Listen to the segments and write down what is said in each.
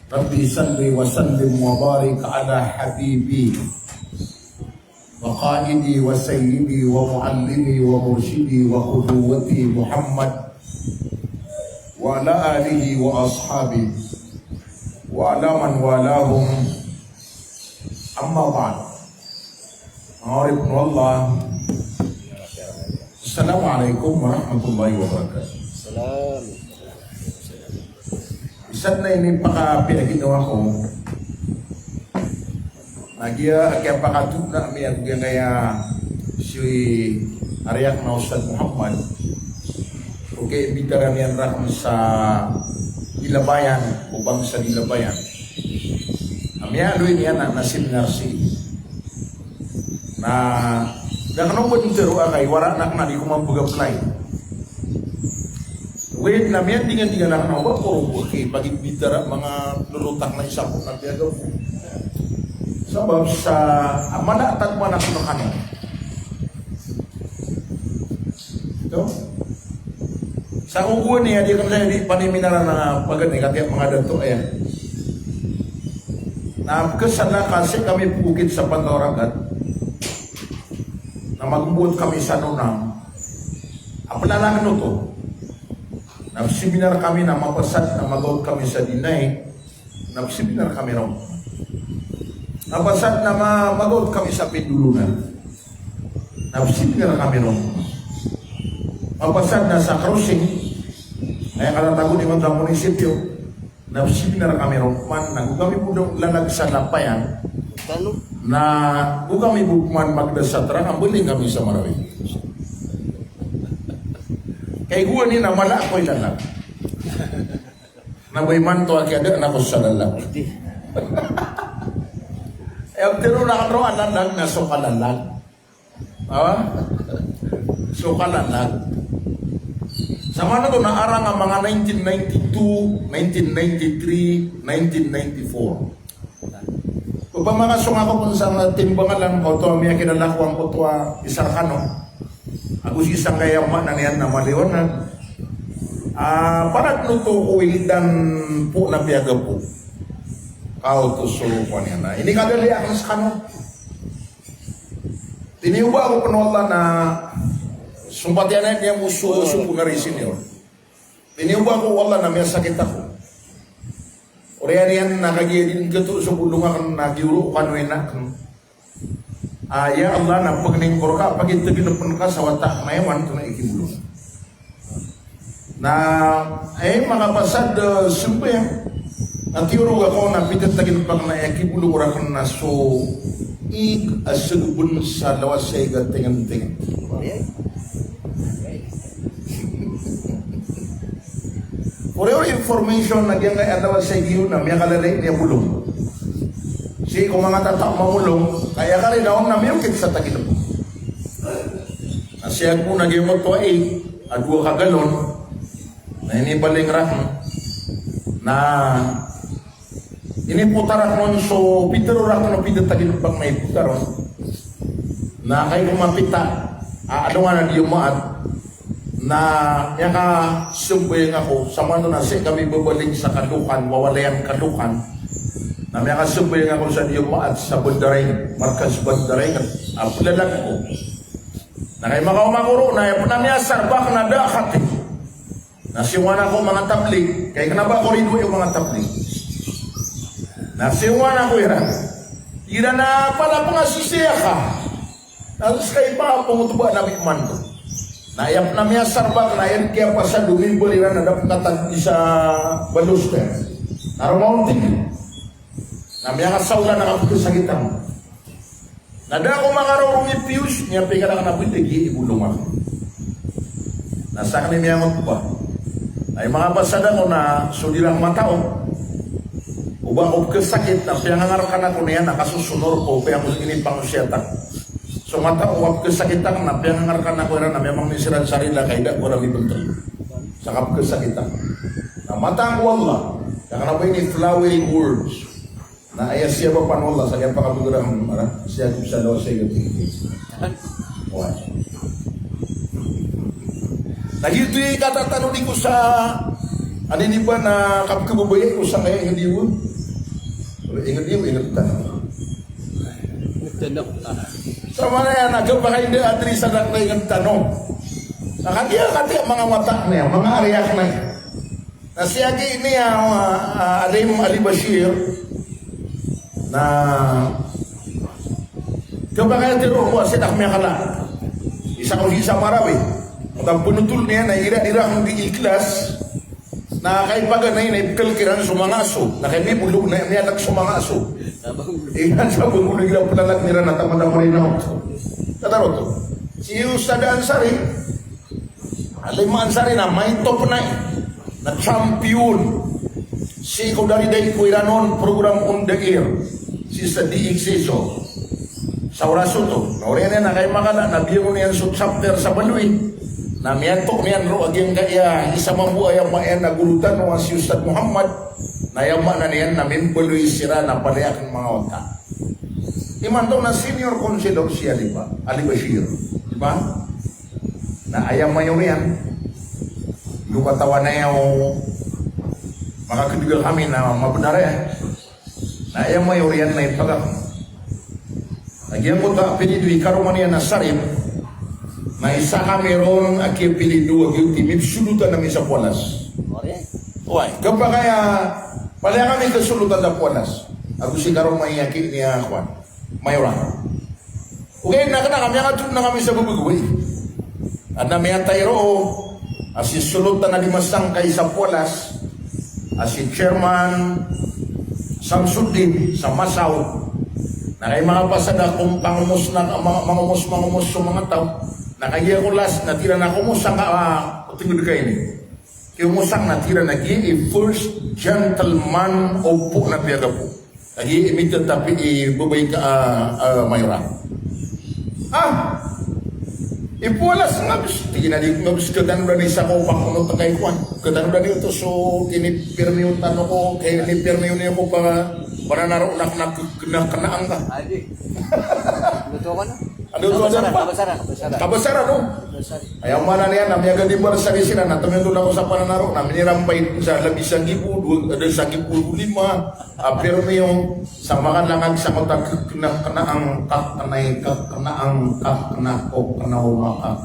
Rabbi salli wa sallim wa barik ala habibi wa qaidi wa sayyidi wa muallimi wa murshidi wa qudwati Muhammad wa ala alihi wa ashabi wa ala man walahum amma ba'd. Allah. Assalamualaikum warahmatullahi wabarakatuh. Salam. Isat na ini pinaginawa ko. Nagya kaya pakatug na mi ang gaya si Aryak na Ustad Muhammad. Okay, bitara niyan rakam sa Dilabayan, ubang sa Dilabayan. Amya aloy niya na seminar si na nakanong tero kay wala na di ko mapag-apply. Wait na miyan dingan na ba puro okay pagibitara mga lulutak na isa po na biyagaw po. Sabab sa amana at manak no kano. Ito. Sa ugo niya di kan di paniminara na pagani kaya mga dato ayan. Na kesana kasi kami bukid sa Pantoragat. Na magbuot kami sa nunang. Apalalang no to. Nagseminar kami na mapasad na mag-out kami sa Dinay. Nagseminar kami ron. Napasad na mag-out kami sa Pindulunan. Nagseminar kami ron. Mapasad na sa Crossing. Ngayon kalatago ni mga munisipyo. Nagseminar kami ron. Man, nagugami po doon lalag sa Lampayan. Na gugami bukman magdasatra. Ang buling kami sa Marawi. Kay gua ni na mala ko'y lalag. Naboy man to akiada na ko sa lalag. Tiro na karo lalag na so kalalag. So kalalag. Sama na to naarang ang mga 1992, 1993, 1994. Kung mga sunga ko kung sa timbangan lang ko to, may kinalakuan ko to isang kano. Ako si isang kayaman na niyan na maliwanag. Parat nuto ko ilitan po na piyaga po. Kao to sulupan niya na. Ini kadali akong sa kanon. Tiniuba ako panola na sumpatianan niya musuo po na rin senior. Tiniuba ko wala na may sakit ako. Oriyan yan nakagilin gato sa bulungan nagyuro kanuina. Ya Allah na pagningkor ka pag ito ginapon ka sa watak mayaman ito na ikibulong. Na mga pasad sumpe at yuro ako na pitat na ginapang na ikibulong rakon na so asugubun sa lawas sa igat tingan-tingan. For your information nagyang kay lawas sa iyo na may kalalay niya bulong. Si kung mga tatak mamulong, kaya ka rin akong namiyukit sa Tagalog. Nasiyag po nag-imot to ay, adwa ka galon, na inibaling rak, na iniputarak nun, so pitero rak na pidat Tagalog pag may putaron, na kayo kumapita, ano nga na di umaat, na yan ka sumbuyin ako, sa mano na siya kami babaling sa kadukan, wawalayan kadukan, na may kasubay nga kung sa iyo at sa bandaray, markas bandaray, apulalag ko. Na kayo makaumakuro na, yung na may sarbak na dakat eh. Nasiwan ako mga tabli, kaya kanaba ko rin yung mga tabli. Nasiwan ako yan. Ira na pala pangasisiya ka. Tapos kayo pa pumutuba na man ko. Nayap na may sarbak na yan, kaya pa sa dumimbol na dapat natagli sa baluster. Naromounting. Na may kasawla na kapito sa gitang. Nada ko mga rumipiyus, niya pika na kanapit, ibulong ako. Nasa kanin niya ko ba? Ay mga basada ko na sudilang matao. Uba ko kasakit na piyangangar ka na ko niya, nakasusunor ko, kaya mo ini pangusyatak. So matao, wag kasakitan na piyangangar ka na ko na may mga misiran sarila, kaya da ko rami bentul. Sa kapkasakitan. Na matang wala, kaya na po ini flowering words. Na ayah siapa panola saya pakabugram siya sa lawas sa iyo. Nagituloy katatanong ko sa Ano di ba na kapkababayan ko sa kaya ingat yun? Ingat yun, ingat ka. Tanong. Sama na yan, nagkabaka hindi atri sa ingat tanong. Nakatiya mga mata niya, mga ariyak na yan. Nasiyagi niya Alim Ali Bashir na kabaka tiro ko sinak may kala. Isa ko sa Marawi. Ang punutul niya na ira-ira ang diiklas na kay paganay na ipkalkiran sumangaso. Na kay may bulog na miyanak sumangaso. Iyan sa bulog nila palalag nila na tamad ang marinaw. Tataro to. Si Ustad Ansari, Alim Ansari na may top na champion si Kodariday Kuiranon program on the air si sa DXSO sa oraso to nauriyan na kay makala nabiyo niyan sa chapter sa Baluy na miyantok niyan ro aging kaya isa mabuhay ang mayan na gulutan no si Ustad Muhammad na yama na niyan na Baluy sira na palayak ng mga wata imanto na senior consulor siya di ba Ali Bashir di ba na ayam mayo yan lukatawan na yung mga ketiga kami na mabenar ya na yung mayorian na ipagak nagyan ko ta pinidwi karumanian na sarip na isa kami ron aki pilidu agi timip sulutan namin sa Pualas uy kapag kaya pala kami kasulutan sa Pualas ako si karong mayaki niya kwan mayoran okay na kami ang na kami sa bubugway at na may antayro asi sulutan na limasang kay sa Pualas asi chairman Samsudin sa Masaw na kay mga pasada kung pangumus na mangumus sa mga tao na kaya ko last natira na kumusang tingod kayo ni kumusang natira na gini first gentleman opo na piyaga po lagi imitan tapi ibubay ka mayra Ipualas nga gusto. Tingnan nga gusto katan ba ni sa ko pakunot na kay Juan. Katan ba ni ito so kinipirmi yung tanong ko. Kaya kinipirmi yung niya ko para naroon na kanaang ka. Adi. Luto ko na. Ano ito na pa? Kabasara no? Ayaw mana niya na may agad ibar sa risina na tumindon ako sa pananaro na minirampay sa labisang gipu, sa gipu 5. Pero may yung sa mga langag sa kota kanaang kakanay kakanaang kakanako kanawaka.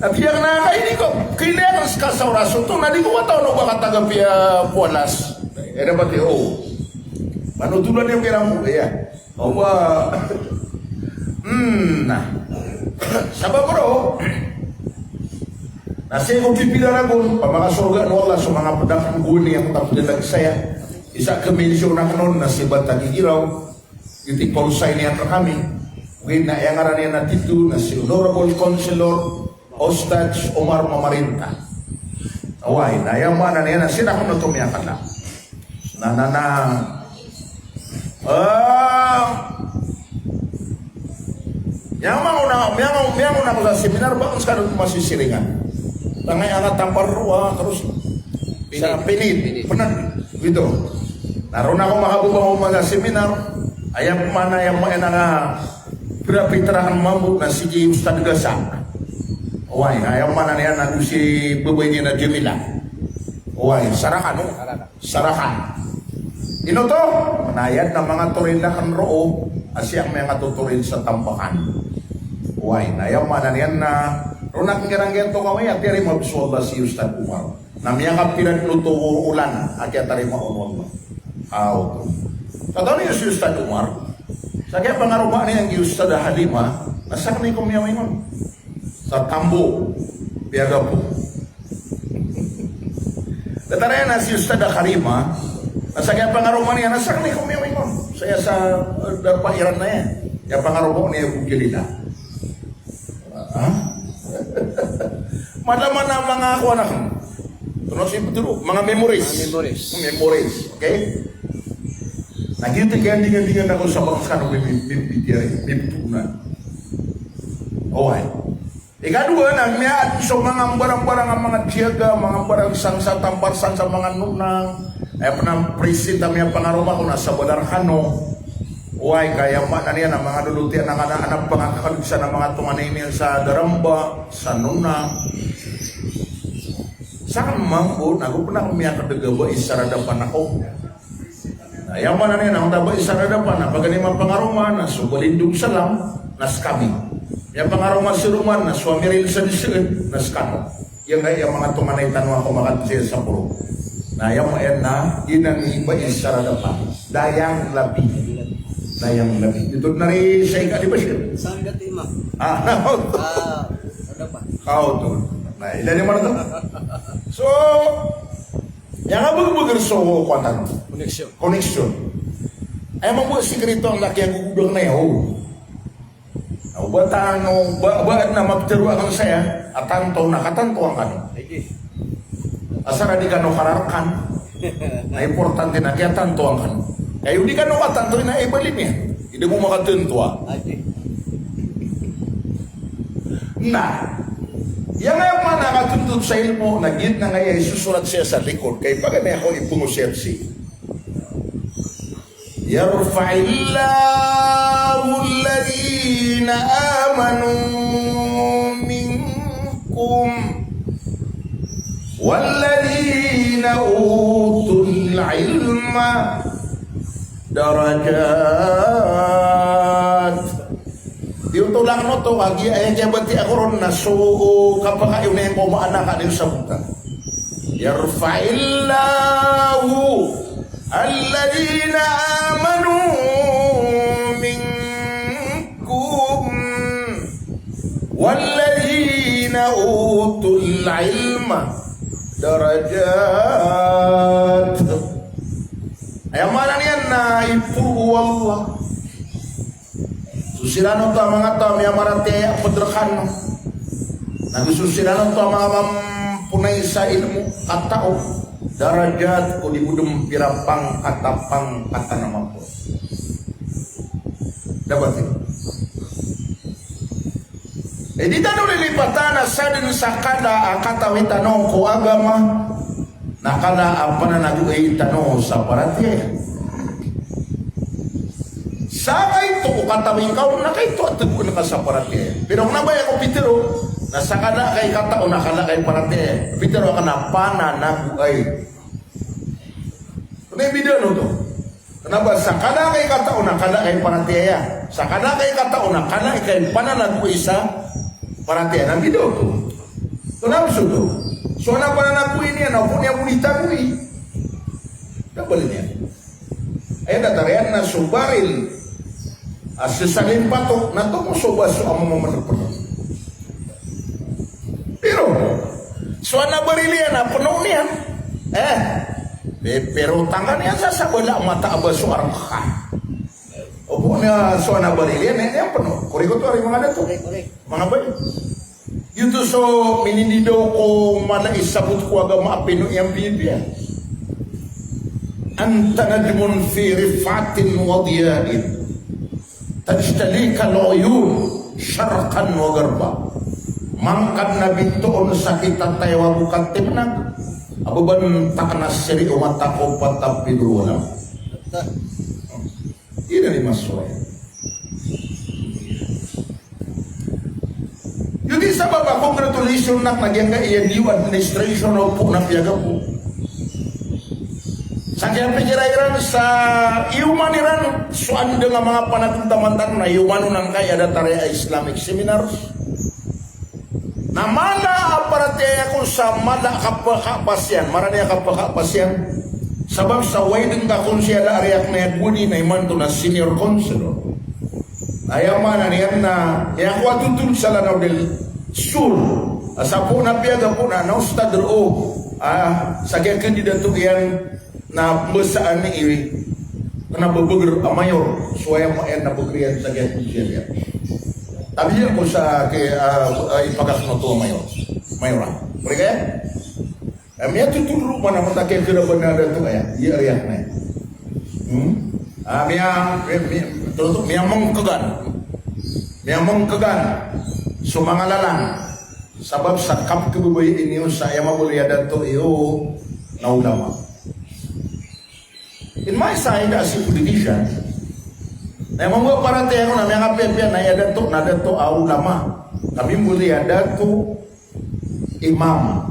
At yang nakakainin ko, kailangan ka sa oraso ito, nadi ko mataw no bakataga pia Pualas. Era ba tiyo? Manutulan yung kira mo, kaya. O ba, sabab bro, nasi ko pipila na ko, pamakasurga no Allah sa mga pedang guni yang tapilag saya. Isa kamilisyon na kanon na si Batagi Iraw, yung pausay niya ka kami. Ngayon na iyangaran niya na tito na si Honorable Councilor Ostach Omar Mamarinta. Away, na iyaman na niya na sila ko na tumiyakan na. Yang una ko sa seminar ba kung saan masisiringan. Tangay anak tampar ruwa terus sa pinit. Pernah gitu. Naroon ako makabubang ko mga seminar. Ayam mana yang mga nga pinapitirahan mambu na si Ustad Gasa. Uway, ayam mana niya na si babay niya na Jamila. Uway, sarakan no? Sarakan. Ino to? Manayad na mga turindakan roo asyang mga tuturin sa tampakan. Uway, ayaw mananiyan na runak ngirang-ngirang to kaway at yari mabisuwa ba si Ustad Umar. Na miyakap pinagluto ulan at yatari maunwag ba. Aw. Tataw niyo si Ustad Umar. Sa kaya pangaruma niya ang Ustad Halima, nasak ni kumiyawingon. Sa Tambo, piyaga po. Tatarayan na si Ustad Harima, nasa kaya pangaruman niya, nasa kami kumiyawingon. Saya sa pairan na yan. Kaya pangaruman niya yung gilila. Malaman na mga kuha na mga memories. Memories. Okay? Nagitigan-dingan ako sa mga kanong bibitunan. Okay. Ikadua na, miyaat so mga barang-barang ang mga tiyaga, mga barang sa tamparsan sa mga nunang, ay panang presid na miya pangaroma ko na sa Badarkano. Uway, kaya man niya na mga lulutian ng anak pangakaligsa ng mga tumanin niya sa Daramba, sa Nuna. Saan mampu, aku pernah umiyak kedegaba isara depan ako. Nah, yang mana nih, nang taba isara depan, apakah ni mapangaroma na subalindung salam, nas kami. Yang pangaroma si rumah na suami rin sa disiin, nas kano. Yang ay yung mga tumanay tanwa ko makatsi sa puro. Nah, yang mayan na, inang iba isara depan. Dayang labi. Dayang labi. Ito na rin sa ika, di ba siya? Saan ka tima? Ada pa. Kau tuh. Nah, dari mana tuh? So, yang abang-abang so kuatan connection. Emang buat sikreto ang laki yang gudang na yun. Nah, buat na magtiruan saya, atanto nakatanto ang kano. Asara di kano kararkan. Na importante na kaya tanto ang kano. Kaya di kano katanto na ibalim yan. Hindi mo makatunto. Nah, yang nga pa nakatuntut sa ilmo, nagit na ngayon isusulat siya sa likod, kay pag may ako ipungusersi. Yarfa'illahu alladhina amanu minkum walladhina utul ilma darajat. Diutulang no to agi ay jabati ako ron na so kapag kayo na yung kumaanak ka din sa buka. Yarfa'illahu alladhina amanu minkum walladhina utul ilma darajat. Ay mana niyan na ipu Allah. Susirano to mga to may marate pedrekan. Nagsusilano to mga mampunay sa ilmu katao darajat ko di budem pirapang katapang kata nama po. Dapat itu. Di tanong lilipatan sa din sa kada akatawi tanong ko agama nakala apa na nagugay tanong sa parati. Saka ito, katawin ka, nakaito at tubo na ka sa parate. Pero kung nabay ako, Pitero, nasa ka na kay katao, nakala kay parate. Pitero ka na, pananagay. Ano yung video no to? Kenapa? Sa ka na kay katao, nakala kay parate ya. Sa ka na kay katao, nakala kay pananagay sa parate. Ang video to. Ito na gusto to. So na pananagay niya, naupun niya punita ko eh. Kabalin niya. Ayun na, tarihan na subaril. Sesalin patok na to mo soba so ang mga pero so na barilian na puno niyan pero tangan niya sa wala mata aba so arang ka opo na so na barilian yan puno kuriko to mga dato mga bay yun to so minindido ko mana isabot ko agama apino yang bibia anta najmun fi rifatin wa diyain tajtalika al-uyun syarqan wa garba mangkan nabi tuon sakita tayawa bukan timnag ababan taknas siri umata ko patapidul wala ini ni masuk jadi sabab congratulation nak nagyang iya new administration o po na piyaga po Sakyan pikiran sa iumaniran suan dengan mga panagtamantan na iumano nang kaya ada tarya Islamic Seminars. Na mala aparate ako sa mala kapakapasyan, maranya kapakapasyan. Sabab sa waydeng ka kung siya da ariyak na yagwuni na imanto na senior counselor. Ayaman na niyan na ako atutul sa lanaw del sur. Asa po na piyaga po na ustadro sakyan kandidato yan na besaan ni iri kena bebeger mayor suaya maen na begerian sa gaya ya. Tapi ya ko sa ke ipagas no to mayor mereka ya amia tutulu mana mata ke kira banada tu ya iya ya na terus mia mengkegan sumangalalan sabab sakap kebubuy ini saya mabuli ada tu iyo na ulama. In my side as a politician, na mga parante ako na mga pepe na ada to ulama. Kami muli ada to imam.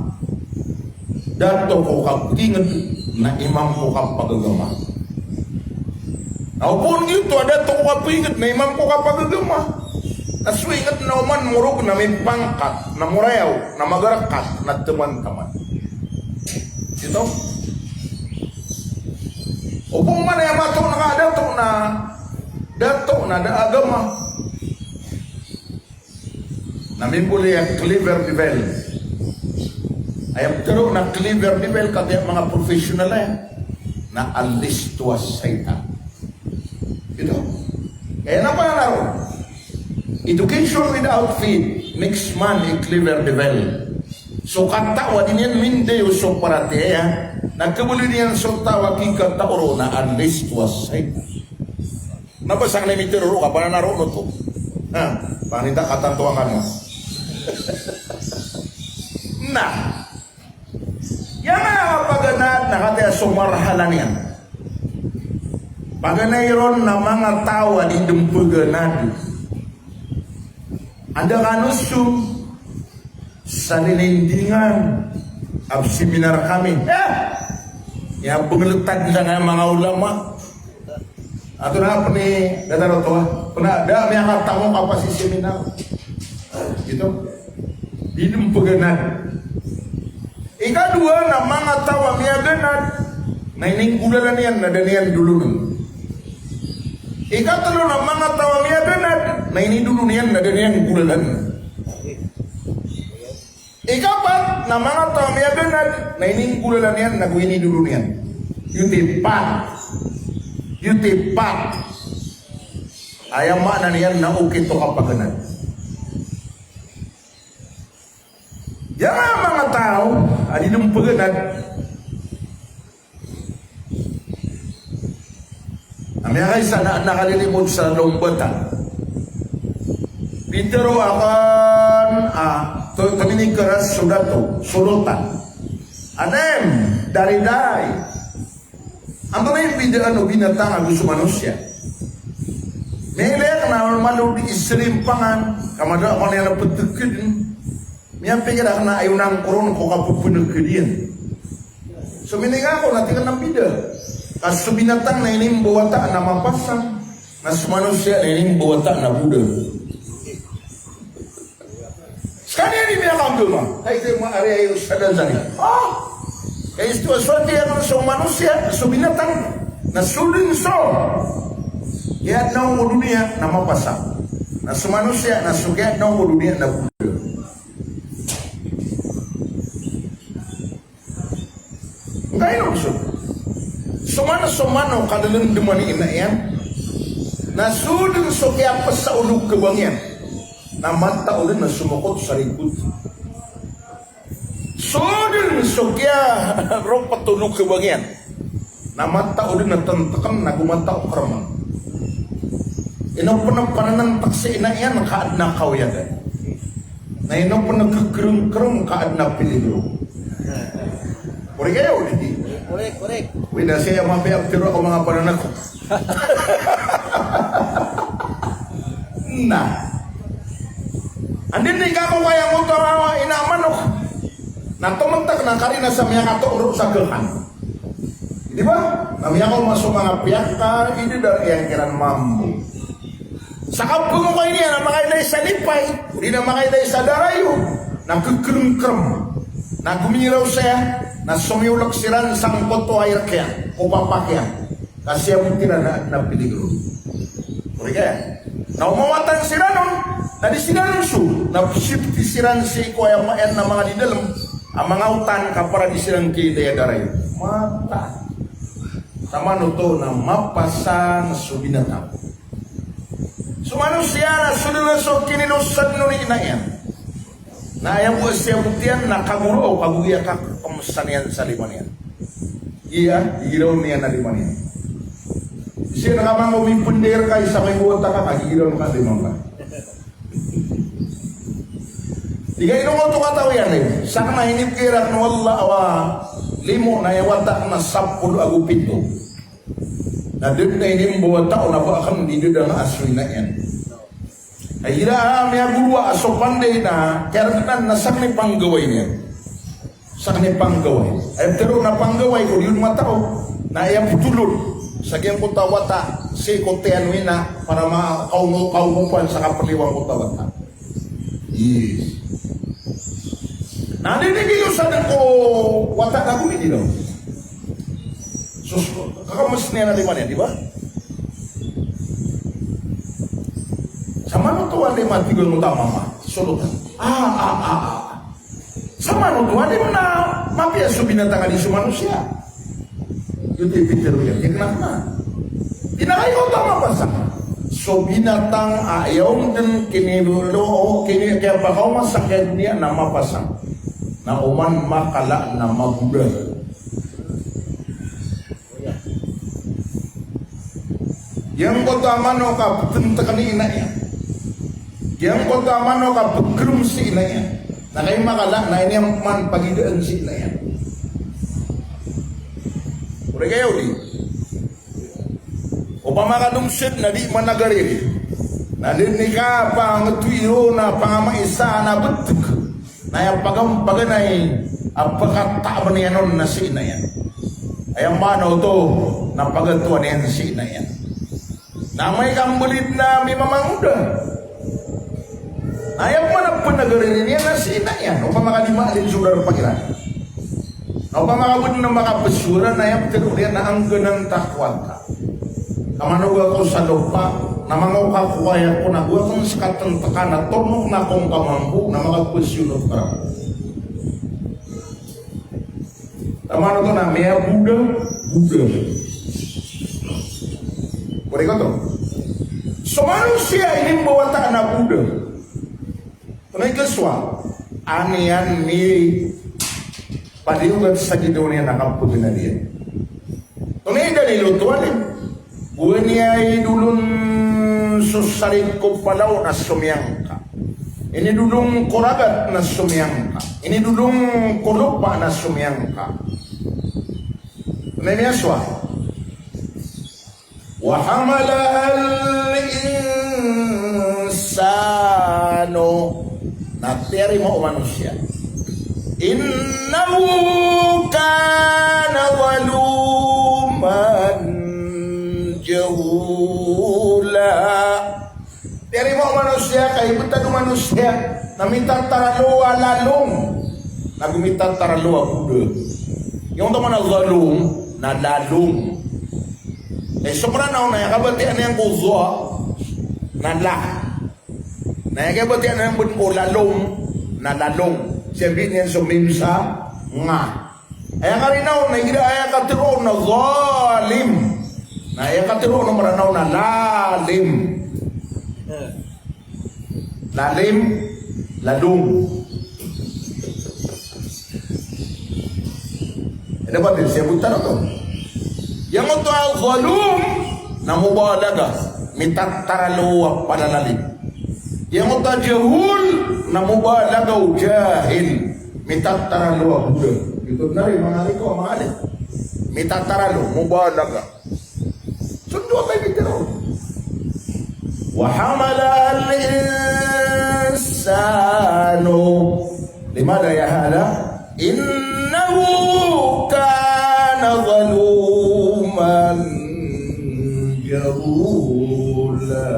dato ko kapingat na imam ko kapagagama. Naupun gitu, dato ko kapingat na imam ko kapagagama. Nasuingat na uman murug na may pangkat, na murayaw, na magarakat, na teman-teman. Ito. Upong man yung mato dato na agama. Namin puli ang clever level. Ayam tero na clever level kaya mga professional na alis tuwas sa ita. Ito. Kaya na pa naroon. Education without faith makes man a clever level. So katawa din yan minde so parate ya. Nagkabuli niyan so tawa kika taoro na alis tuwas sa ita. Nabasang na mitero ka pa na naroon to. Ha? Panita katantuan mo. Nah, yang paganad na kaya sumarhalan yan. Paganayron na mga tawa di dumpuganad. Anda kanusum sa linindingan ab seminar kami. Yang pengelutan sa mga ulama. Ato na pa ni dadaro to. Puna da may katawo ka pa si seminar. Ito. Dinum peganad. Ikadua na mga tawa miaganad na iningkulalan yan na danian dulu nun. Ikatalo na mga tawa miaganad na inidulu niyan na danian kulalan. Ikapat na mga tawa miaganad na iningkulalan yan na guini dulu niyan. Yutipat. Ayam makna niyan na ukit to kapaganad. Yang mga tao, adi nung paganad, ang mga sana nakalilimod sa lombatan. Pitero akan, tuminig keras sudato, sulutan. Anem, dari. Ang mga bidaan o binatang ang gusto manusia. May ilayak na malu di isrimpangan, kamada ako na yan napatukid. Miyan pikir na ayaw nang koron ko kapupunag ka diyan. So mininga ako natin ka ng bida. Kasi binatang na ining buwata na mapasang. Mas manusia na ining buwata na Buddha. Sekali ini miya kang guma. Ay ito yung mga area yung sadal sa niya. Kaya ito aswati ako sa manusia, sa binatang na sulinso. Kaya na ang dunia na mapasang. Na sa manusia na sugayat na ang dunia na Buddha. Ngayon so, sumano kadalang dumani ina yan, nasudin so kaya pa sa ulog kabangyan, na mata ulit na sumukot sa rikot. Sudin so kaya rong patulog kabangyan, na mata ulit na tantakan na gumata o karamang. Inaw pa ng pananantak sa ina yan, kaad na kawayagan. Na inaw pa nagkakrung-krung kaad na peligro. Korek kayo, hindi? Korek. Wala siya mapayag tiro ako mga pananak ko. Nah. Andin di ka kung kaya mo ito inamanok. Natumantak na karina sa mga katuro sa kehan. Di ba? Namaya ko masuk mga piyaka, ini dari yang kiran mambu. Sa kampo mo kayo niya, na makaiday sa lipay, hindi na makaiday sa darayo, nagkukrung-krung. Na gumilaw siya, na sumiulok siran sang poto air kaya, upapakya. Kasi ang tira na peligro. Kaya, na umawatan sila nun, na di sila nun na pusipti siran si kuya maen na mga di dalam, ang mga utan kapara di silang kidaya daray. Mata. Sama nuto na mapasan subinatang. So manusia na sunod so kinilusad nun inayan. Na ayaw mo siya buktian na kaguro o kaguya ka kamusta niyan sa liman yan. Iya, hiraw niya na liman yan. Siya nakamang umipundir ka, isa may buwata ka, kagiraw ka liman ka. Di ka inong ito kataw yan eh. Saka na hinip kirak na wala awa limo na yawata na 10 agupito. Na doon na hinim buwata o nabakan di doon ang aswi na yan. Ay hira may gulwa aso panday na kaya nasan ni panggaway niya. sa kanyang panggaway. Ay pero na panggaway ko yun matao na iyang putulod sa kanyang kutawata si konteanuin na para makaumupan sa kapaliwang kutawata. Yes. Naninigiyusan ko wata na gumini daw. So, kakamas niya na lima niya, di ba? Sa manutuan lima, tigol mo tama ma. Sulutan. Sa manutuan lima na mapiaso binatangan di manusia. Yung tipitero yan. Yan na. Pinakayo tama pa sa. So binatang ayaw din kinibulo o kaya bakaw masakit niya na mapasang. Na uman makala na maguda. Yang kota mano ka pupunta ka ni ina niya. Yang kota mano ka pagkrum si ina niya. Na kayo makala na ini ang man pagidaan si ina niya. Uri kayo di. O pamakadungsit na di managarin. Na din ni ka pangatwiro na pangamaisa na betuk. Na yung pagampaganay ang pagkataban niya nun na si ina yan. Ay ang mano to na pagatuan yan si ina yan. Na may kambulit na may mamanguda. Ayaw man ang panagarin niya na si ina yan. O pamakadima alin surar pagiran. O pamakabud na makapasura na yung tinulian na ang ganang takwata. Kamanuga ko sa lupa na mga kakukaya ko na huwag kong sikatang taka na tunok na kong kamambu na makapasyon para mo. Tamano to na may Buddha. Pwede ko to. So manusia ini membawa na Buddha. Tunay kaswa, anian ni padiugat sa gidoon na nakaputin na dia. Tunay dari lutuan bueniyay dulun susalit ko palaw na sumiyangka. Ini dulung koragat na sumiyangka. Ini dulung kulupa na sumiyangka. Memiyaswa. Wa hamala al-insano na teri mo manusia. Innahu kana waluman jahula. Teri mo manusia kay buta manusia na minta taraloa lalong. Nagumita taraloa Buddha. Yung teman zalum na lalong. Sobra na una kabatian yang kuzo na la. Na kabatian yang bun ko lalong na lalong. Sabi niya sumimsa nga. Ay karinaw na gira ay katiro na zalim. Na ay katiro na maranaw na lalim. Lalim, lalong. Dapat disebutkan itu. Yang untuk al-zalum na mubalaga minta taralo panalalim. Yang untuk jahul na mubalaga jahil minta taralo budak. Itu nari manari ko mangali. Minta taralo mubalaga. Sundo tayo bitero. Wa hamala al-insanu limada ya hada innahu kana zaluman jahula.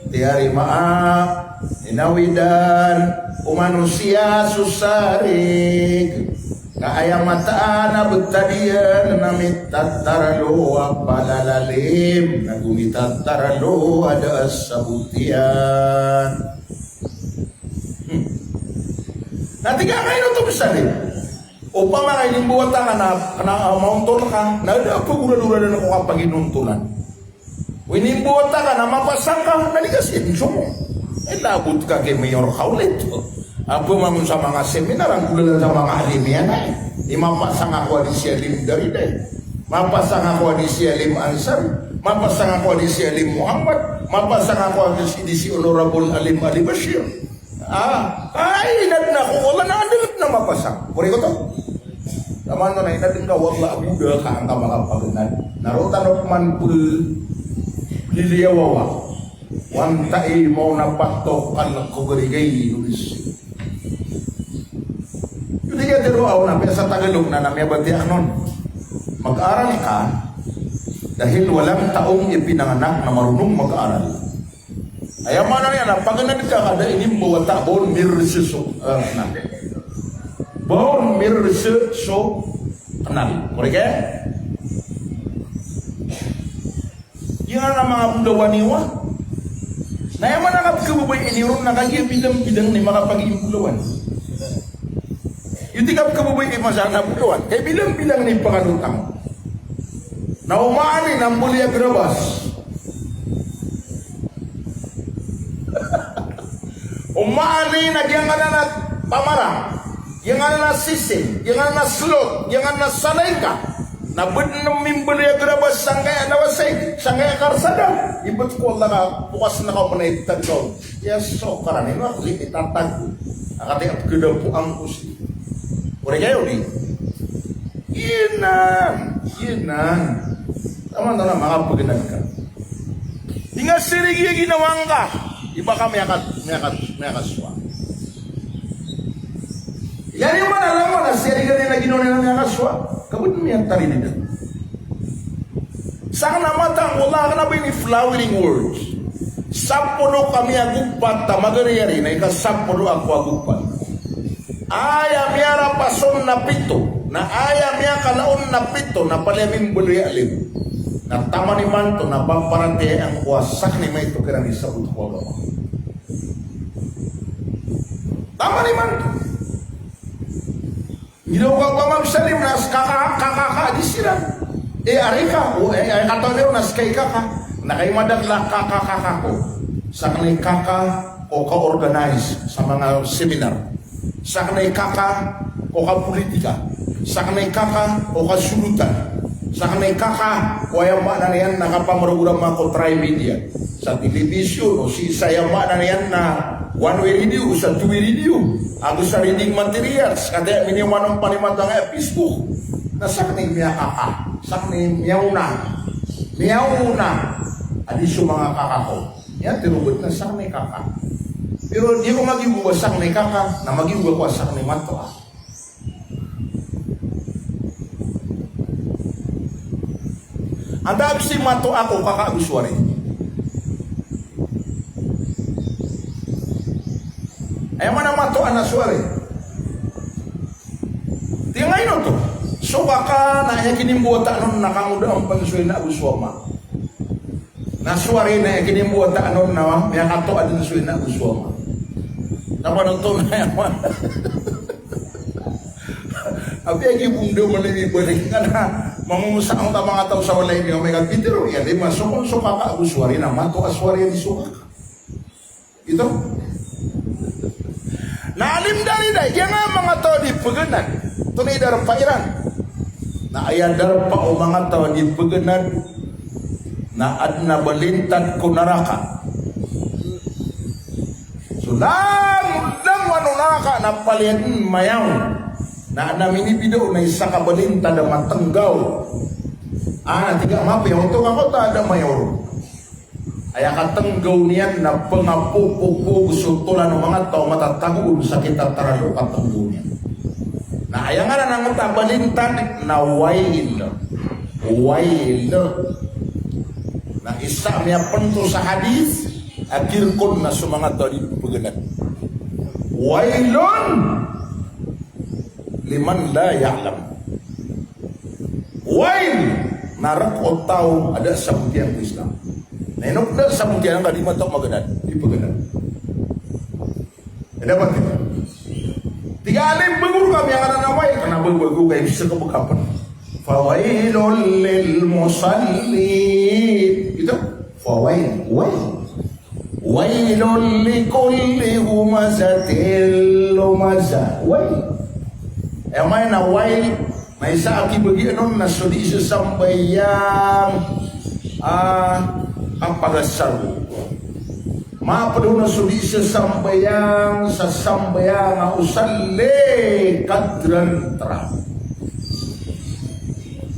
Tiari maaf inawidan manusia susarik kaaya mataan na betadian namit tataralo apalalalim nagumita taralo ada sabutian. Nanti ka kayo ito misalin. O pa mga inimbuwata ka na mauntol ka, na pagura-dura na ako kapag inuntulan. O inimbuwata ka na mapasang ka, naligasin mo. Eh labot ka kay Mayor Kaulit. Apo mamun sa mga seminar, ang kulang sa mga alimian ay. Di mapasang ako di si Alim Dariday. Mapasang ako di si Alim Ansar. Mapasang ako di si Alim Muhammad. Mapasang ako di si Honorable Alim Ali Bashir. Ay, inad na ko. Wala na adalat na mapasang. Puri ko to. Naman na inad ka, wala abuda ka ang kamakapagandad. Narutan of man pul liliyawawa. Wantai mo na patok ang kugarigay. tiruaw na sa Tagalog na namya batiak nun. Mag-aral ka dahil walang taong ipinanganak na marunong mag-aral. Ayaman na yan, pag ka kada inim buwata, bon mirsiso kanal. Bon mirsiso kanal. Koreke? Yung nga mga bulawan niwa. Nayaman na kapkabubay iniron na kaya bidang-bidang ni mga pag-iimbulawan. Yung di kapkabubay masana bulawan, kaya bilang-bilang ni pangalutang. Na umaanin ang buliag rabas. Umaanin na yung nga na pamarang, yung nga na sisim, yung nga na slot, yung nga na sanay ka. Nabud na mimbuliag rabas sanggaya nawasay, sanggaya karsada. Ibut ko lang ka, bukas na ka manaytag ko. Yes, so karanin mo, itatag. Akating at kudapuang usi. Puri kayo di? Yun na. Tama na mga paginag ka. Di nga sirigi ginawang ka. Iba ka may kaswa. Yan yung alam mo na sirigi na ginawa na may kaswa. Kabut mo yan tari nito. Saan na matang wala ka na ba yung flowering words? Sapuno kami agugpat ta magariyari na ikasapuno ako agugpat. Aya miyara pason na pito. Na aya miya kalaon na pito na palimin buli alim. Na tama ni manto na bamparante ang kuwasak ni may tukiran isa utko ba. Tama ni manto. Ilaw ka ba magsalim na kakaka di sila. Ari ka o katolero na skay kaka. Na kay madagla kakaka ko. Sa kanay kaka o ka-organize sa mga seminar. Sa kanay kaka o ka-politika. Sa kanay kaka o ka-sulutan. Sa kanay kaka o ayama na yan nakapamarugurang mga kontra-media. Sa television o si sayama na yan na one-way radio, sa two-way radio. Ako sa reading materials. Kaya miniwanong panimatang Facebook. Na sa kanay miya kaka. Sa kanay miyaw na. Miyaw na. Adisyo mga kaka ko. Yan, tinugot na sa kanay kaka. Pero di ko magibuwa sa kanay kaka na magibuwa ko sa kanay mato. Ang dami si mato ako kakaaguswari. Ayaw man ang mato ang naswari. Tingnan ngayon to. So baka na kinimbuwata nun nakamuda ang pagsuwi na aguswama. Naswari na kinimbuwata nun na may katoa din suwi na aguswama. Naman ito na yaman. Abi ay ibungdo mo na ibalik ka na mamungusaang ta mga tao sa walay niyo may kapitero yan di masukon suka ka aguswari na mato aswari di suka ito naalim dari day yan nga mga tao di paganan tunay darap pairan na ayan darap pa o mga tao di paganan na ad na balintad ko naraka so lang wano naraka na palian mayaw na naminibido na isa kabalinta na matanggaw. Tiga mapiyaw ito ako tada mayor. Ay katanggaw niyan na pangapupupug sultulan ng mga tao matatagul sa kita taralo katanggaw niyan. Na ayaw nga na ng tabalintan na wail. Na isa niya punto sa hadith akirkon na sa mga tao di puganan. Wailon! Liman la ya'lam. Wail narak o tao ada sa putihan ng Islam. Nainok na sa putihan ng kalima tao maganan. Di paganan. Dapat ito. Tiga alim bagur kami yang ada na wail. Karena bagu kayo bisa kebakapan. Fawailul lil musallin. Ito. Fawail. Wailul likulli humazatil lumazah. Wail. May na wail, may sa aki bagianon na sudi sa sambayang ang pagasar. Mapado na sudi sa sambayang usalle kadrantra.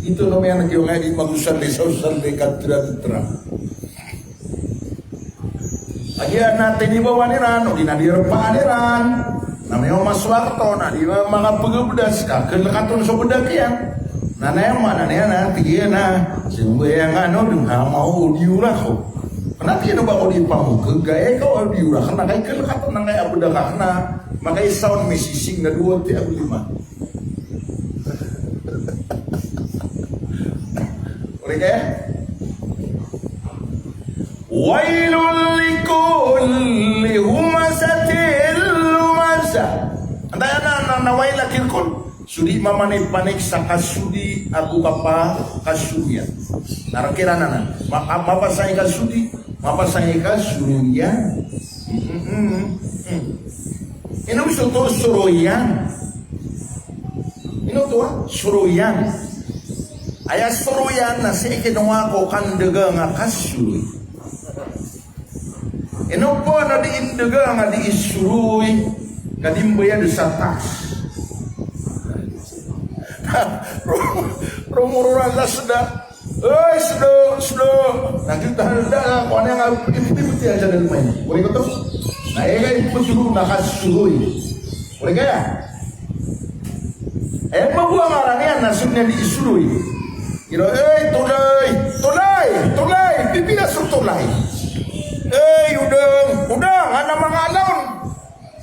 Ito naman ang yung ngayon mag-usalle sa usalle kadrantra. Ayan natin ibawa niran o dinadirapaan niran. namanya Mas Warto na di mga pagubdas ka kelakatun sa budakian nanay mana na tiyan na sungguh yang dun mau diura ko nanti ano ba ko di pamukag gaya ko diura kana kay kelakatun na kay abudak na makay sound mesising na 2 ti 5 Oke kaya wailul likulli humazatil lumazah. Antaya na waila kirkon sudi mamanip-panik sa kasudi aku kapa kasudian. Narakira na mapasay kasudi, mapasay kasudian. Ino to suruyan. Ino to suruyan. Aya suruyan na si ikinunga ko kandaga nga kasuy. Ino po na di indaga nga di isuruy kadimbaya do sa tax. Rumururan la sudah. Sudah. Nakita na ko ano nga piti-piti aja dari main. Uri ko to. Na ega iputuro na kasuy. Uri kaya. Mabuang orang yan nasibnya di isuruy. Kira, tulay, pipilas ng tulay. Udang, ana mga alon.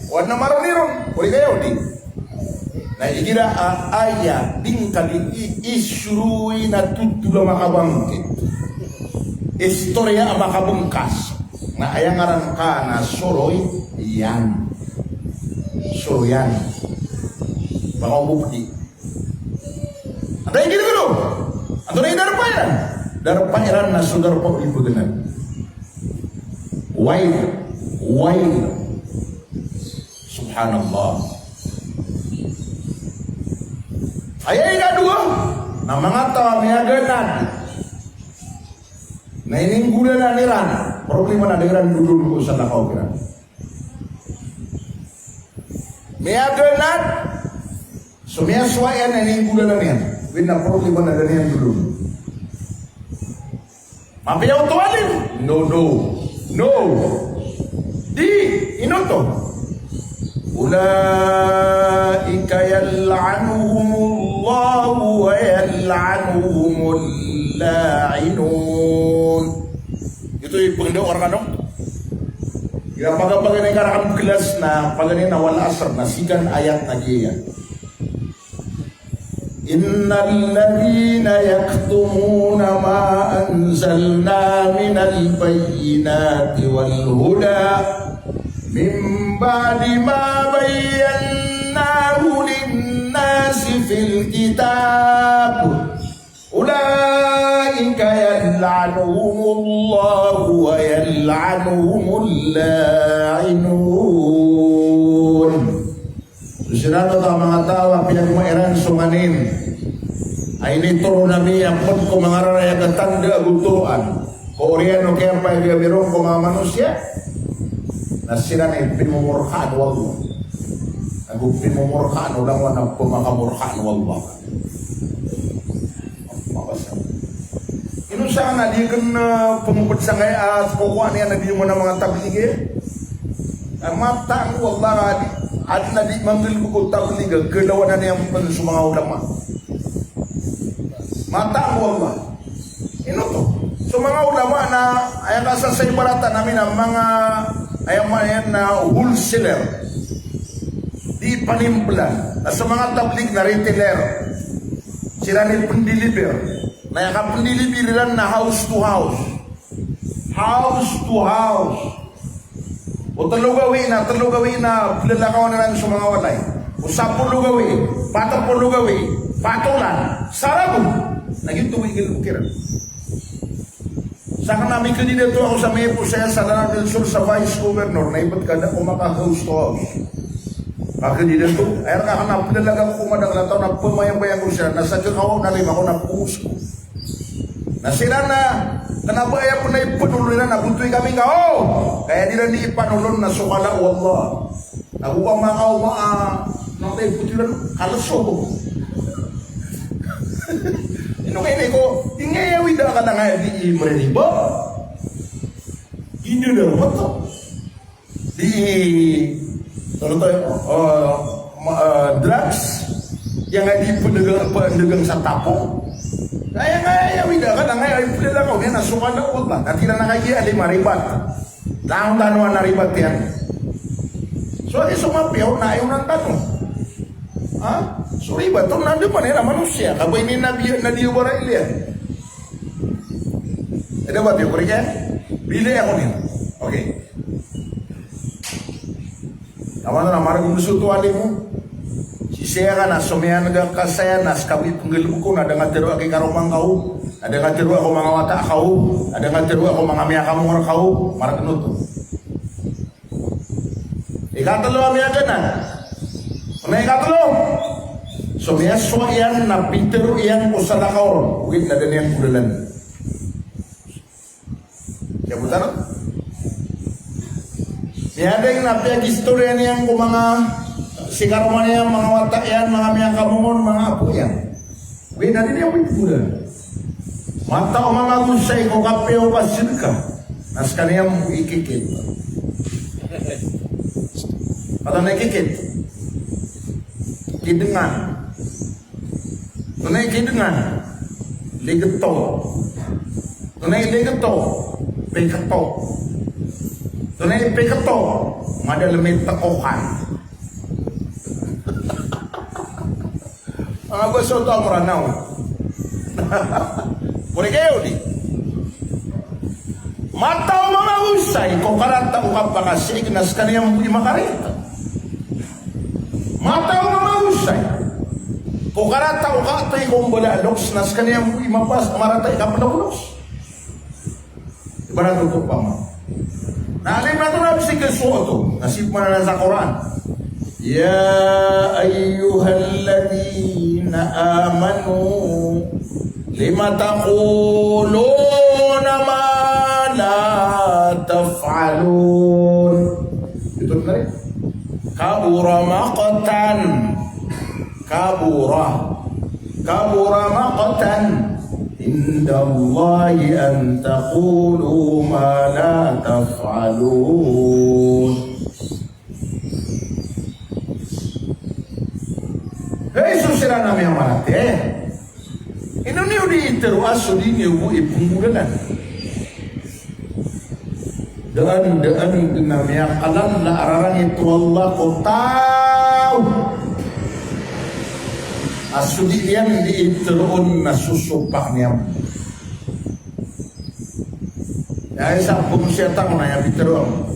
Wala na maroniron. Uli kayo, di. Na ikira aya, ding kali isuruy na tutula makabangkit. Istorya makabungkas. Na ayang aran ka na soroy, yan. Soroyan. Baka umubdi. Ada yang gini dulu. Atau ini darpayan na sudar po ibuganan. Wail. Subhanallah. Ayay nga dua na mga tawamiaganan na ininggula na niran. Problema na niran dulu sa nakaw kiran. Miaganan sumiaswayan na ininggula na niyan. Wina problema na ganyan dulu. Mapiyaw tuwalin? No. Di, inoto. Ulaika yal'anuhumullahu wa yal'anuhumul la'inun. Ito yung pangdaw orang ano? Yung pagkapagan na karakam kelas na paganin na wal asr na sigan ayat na giya. Innal ladhina yaktumuna ma anzalna minal bayyinati wal huda min ba'di ma bayyanahu lin-nasi fil kitab ulaika yal'anuhumullahu wa yal'anuhumul la'inun. Sinado ta mga tawa pinagmairan sunganin ay nitro na niya pun ko mga raraya katanda agutuan koreano kaya pa yung birong ko mga manusia na sila na pinumurkaan wala naging pinumurkaan ulang wala pumakamurkaan wala inusahan na di kan pumupad sa kaya at kukuha niya na di mo na mga tabligin ang matang wala at na di manggil ko tabliga kalawan na niyang pan sa mga ulama matang wala ino to so mga ulama na ay nasa sa ibarata namin ang mga ayaman na wholesaler di panimplan sa mga tablig na retailer sila ni pendeliver na yung pendeliver na house to house o talo gawin na pilalakaw na lang sa mga walay o 10 gawin 40 gawin patulan sarap naging tumigil ukiran saka namin kandidato ako sa Mepo sa Salana del Sur sa Vice Governor na iba't kada o maka-house to house kandidato ay ka na pilalagaw ko madaglataw na pumayang-bayang ko siya nasa kakaw na lima ko na puso na sila na kanabaya po na ipanuloy na nabutoy kami ka kaya nila ni ipanulon na sukala wallah nakuha mga nakatay putilan kalaso inukay ko ingayawi na ka na nga di imre ba hindi na ba to di Contoh drugs yang ay di pendagang sa tapo. Kaya wida ka na ngayon ay pila ko na nasukan na utla. Natira na kaya ay maribat. Taong tanuan na ribat yan. So ay sumapiyaw na ayaw ng tanong. Ha? So ribat ito nandun pa nila manusia. Kabay ni nadiwara iliyan. Ada ba tiyo kurika? Bila ako niya. Okay. Tama na marag musutuali mo. Siya ka na sumiyan nga kasaya nas kabit panggilu ko na nga tiro aki karumang kau, ada nga tiro ako mga wata kau, ada nga tiro ako mga miya kamong kau, marag nuto. Ikatalo miya ka na. Ano ikatalo? Sumiya suwayan na pitero iyang usala kaor, wait na din yung kudalan. Kaya buta no? Miya din napiag istorya niyang kung mga sigaruman yan, mga wata yan, mga miyang kamungon, mga apo yan. Wait, natin yung wikulan. Mata o mga gusay ko kape o pasil ka. Nas kaniyang ikikit. Atau na ikikit. Kidengan. Tunay kidengan. Ligato. Tunay ligato. Pekato. Tunay pekato. Madalamit takokan. Mga gusto ito ang ranaw. Puri kayo di. Mataw mga usay kung karata o kapakasig nas kaniyang imakarita. Mataw mga usay kung karata o katay kung balaloks nas kaniyang imapas maratay kapanakulos. Diba na ito pa mo? Naalim na ito na si Kesuoto. Nasip mo na sa Quran. Ya ayyuhalladzina amanu lima taquluna ma la taf'alun. Itu benar. Kabura maqtan. Kabura maqtan indallahi an taqulu ma la taf'alun. Jesus sila na may amarate. Ino niyo di iteruaso di niyo mo ipunggulan. Daan na may akalan na ararang ito Allah ko tao. Aso di yan di iteroon na susupak niya. Dahil sa pumusiyatang na yan iteroon.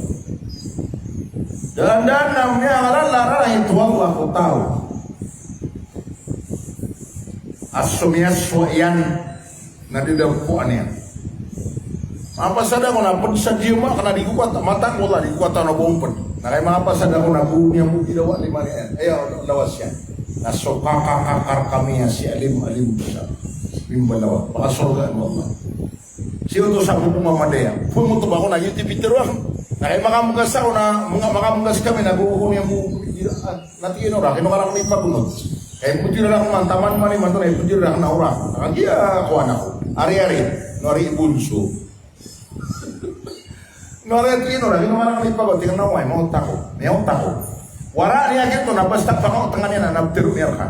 Daan na may akalan na ararang ito Allah ko tao. Asumiyaswa yan na didampuan yan. Mapasada ko na pag sa jima ka na di kukwata, mata ko la di kukwata na bumpad. Na kay mapasada ko na bunya mo gilawa lima yan. Ayaw, lawas yan. Nasukakakakar kami yan si alim-alim sa bimbalawa. Pakasurgaan mo Allah. Siyo to sa buko mamadaya. Pumunto ba ako na yung tipitiruan. Na kay makamugas ako na, makamugas kami, naguhong yung buko. Natiin ora, kinukarang may pagunod. Kaya putir lang man, taman man iman to na putir lang na ora. Nakagiya ko anak ko. Ari-ari, nori ibunso. Nori ito yun ora, kinukarang may pagunod. Tingnan na may utak ko. Wara niya gito, nabasta pa ko, tangan niya na nabtiru niya ka.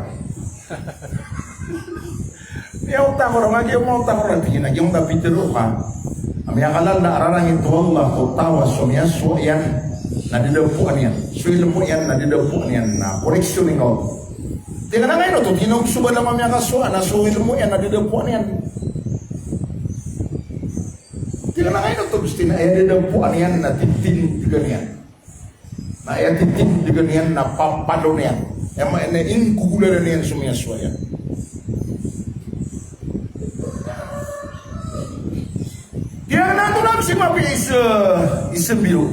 May utak ko, naging mo utak ko, naging nabitiru ka. Amya kalal na ararang ito Allah ko tawa sumyaso yan, nadidampuan yan. Suilmo yan, nadidampuan yan na koreksyon ninyo. Tingnan na ngayon ito, tinugsuban naman niya kasuan, nasuilmo yan, nadidampuan yan. Tingnan na ngayon ito, gusto na nadidampuan yan, natitindigan yan. Na natitindigan yan, napapalo yan. Yang na ingkugulan yan sumyaso yan. Kaya na ito lang si mapi isang biro.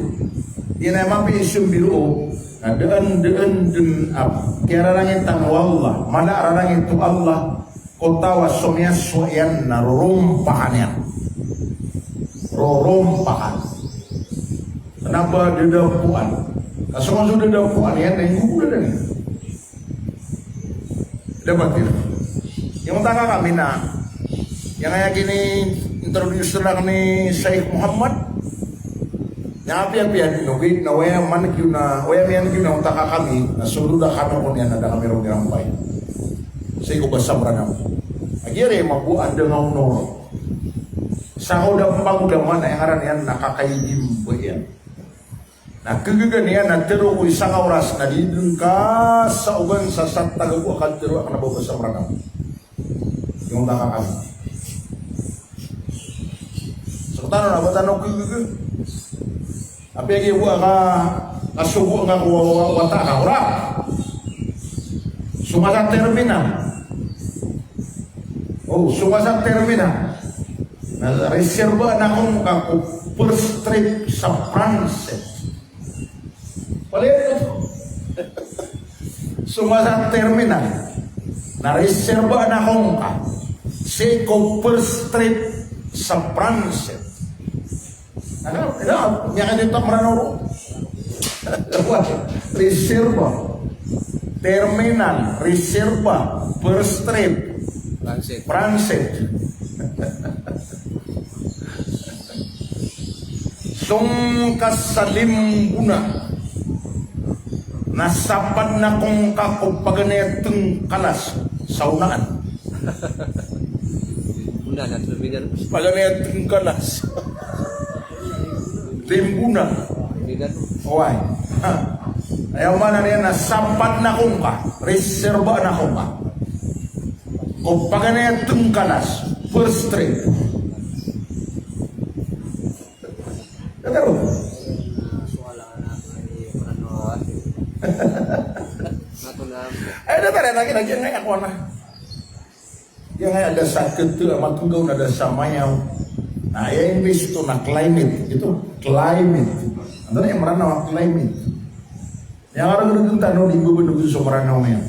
Yan ay mapi isang biro. Daan din kaya rarangin tang wallah. Mana rarangin tu Allah. Kotawa sumyaso yan na rurumpakan yan. Rurumpakan. Kenapa didapuan? Kaso masuk didapuan yan, na yung na yan. Dapat yun. Yung taka kami na, yang kaya gini introduce lang ni Syekh Muhammad. Api-apian inugit na waya man kyu na waya man kyu na utaka kami na sulod na kami ko niya na da kami rin rampay. Say ko basabra na. Agire mabuan da nga uno. Sa hodang pangudaman na ngaran yan nakakaidim po yan. Nakagagan yan na tiro ko isang oras na didun ka sa ugan sa sataga ko akan tiro akan nababasabra na. Yung nakakami. So tanong na ba tanong kagagan? Apa yang buat kasubuh ngak wata ka ora. Sumasang terminal. Oh, sumasang terminal. Na reserva na kung ka first trip sa France. Palit ito. Sumasang terminal. Na reserva na kung ka first trip sa France. Ano? Yang dito marano. Reserva. Terminal. Reserva. First trip. Transit. Sung kasalimbuna. Nasapad na kong kakupaganetong kalas sa unaan. Paganetong kalas. Timbuna. Oy. Ayaw man na nasampat na kong ka. Reserva na kong ka. Kung paganaya tungkalas. First trip. Kagaro. Ay, datang lagi ngayon ako na. Yang ada sakit tu, amat tunggaw na ada samayaw. Nah, ya imbis itu na climate itu climate. Antara yang merana climate. Yang orang itu tanah di gubernur itu merana yang.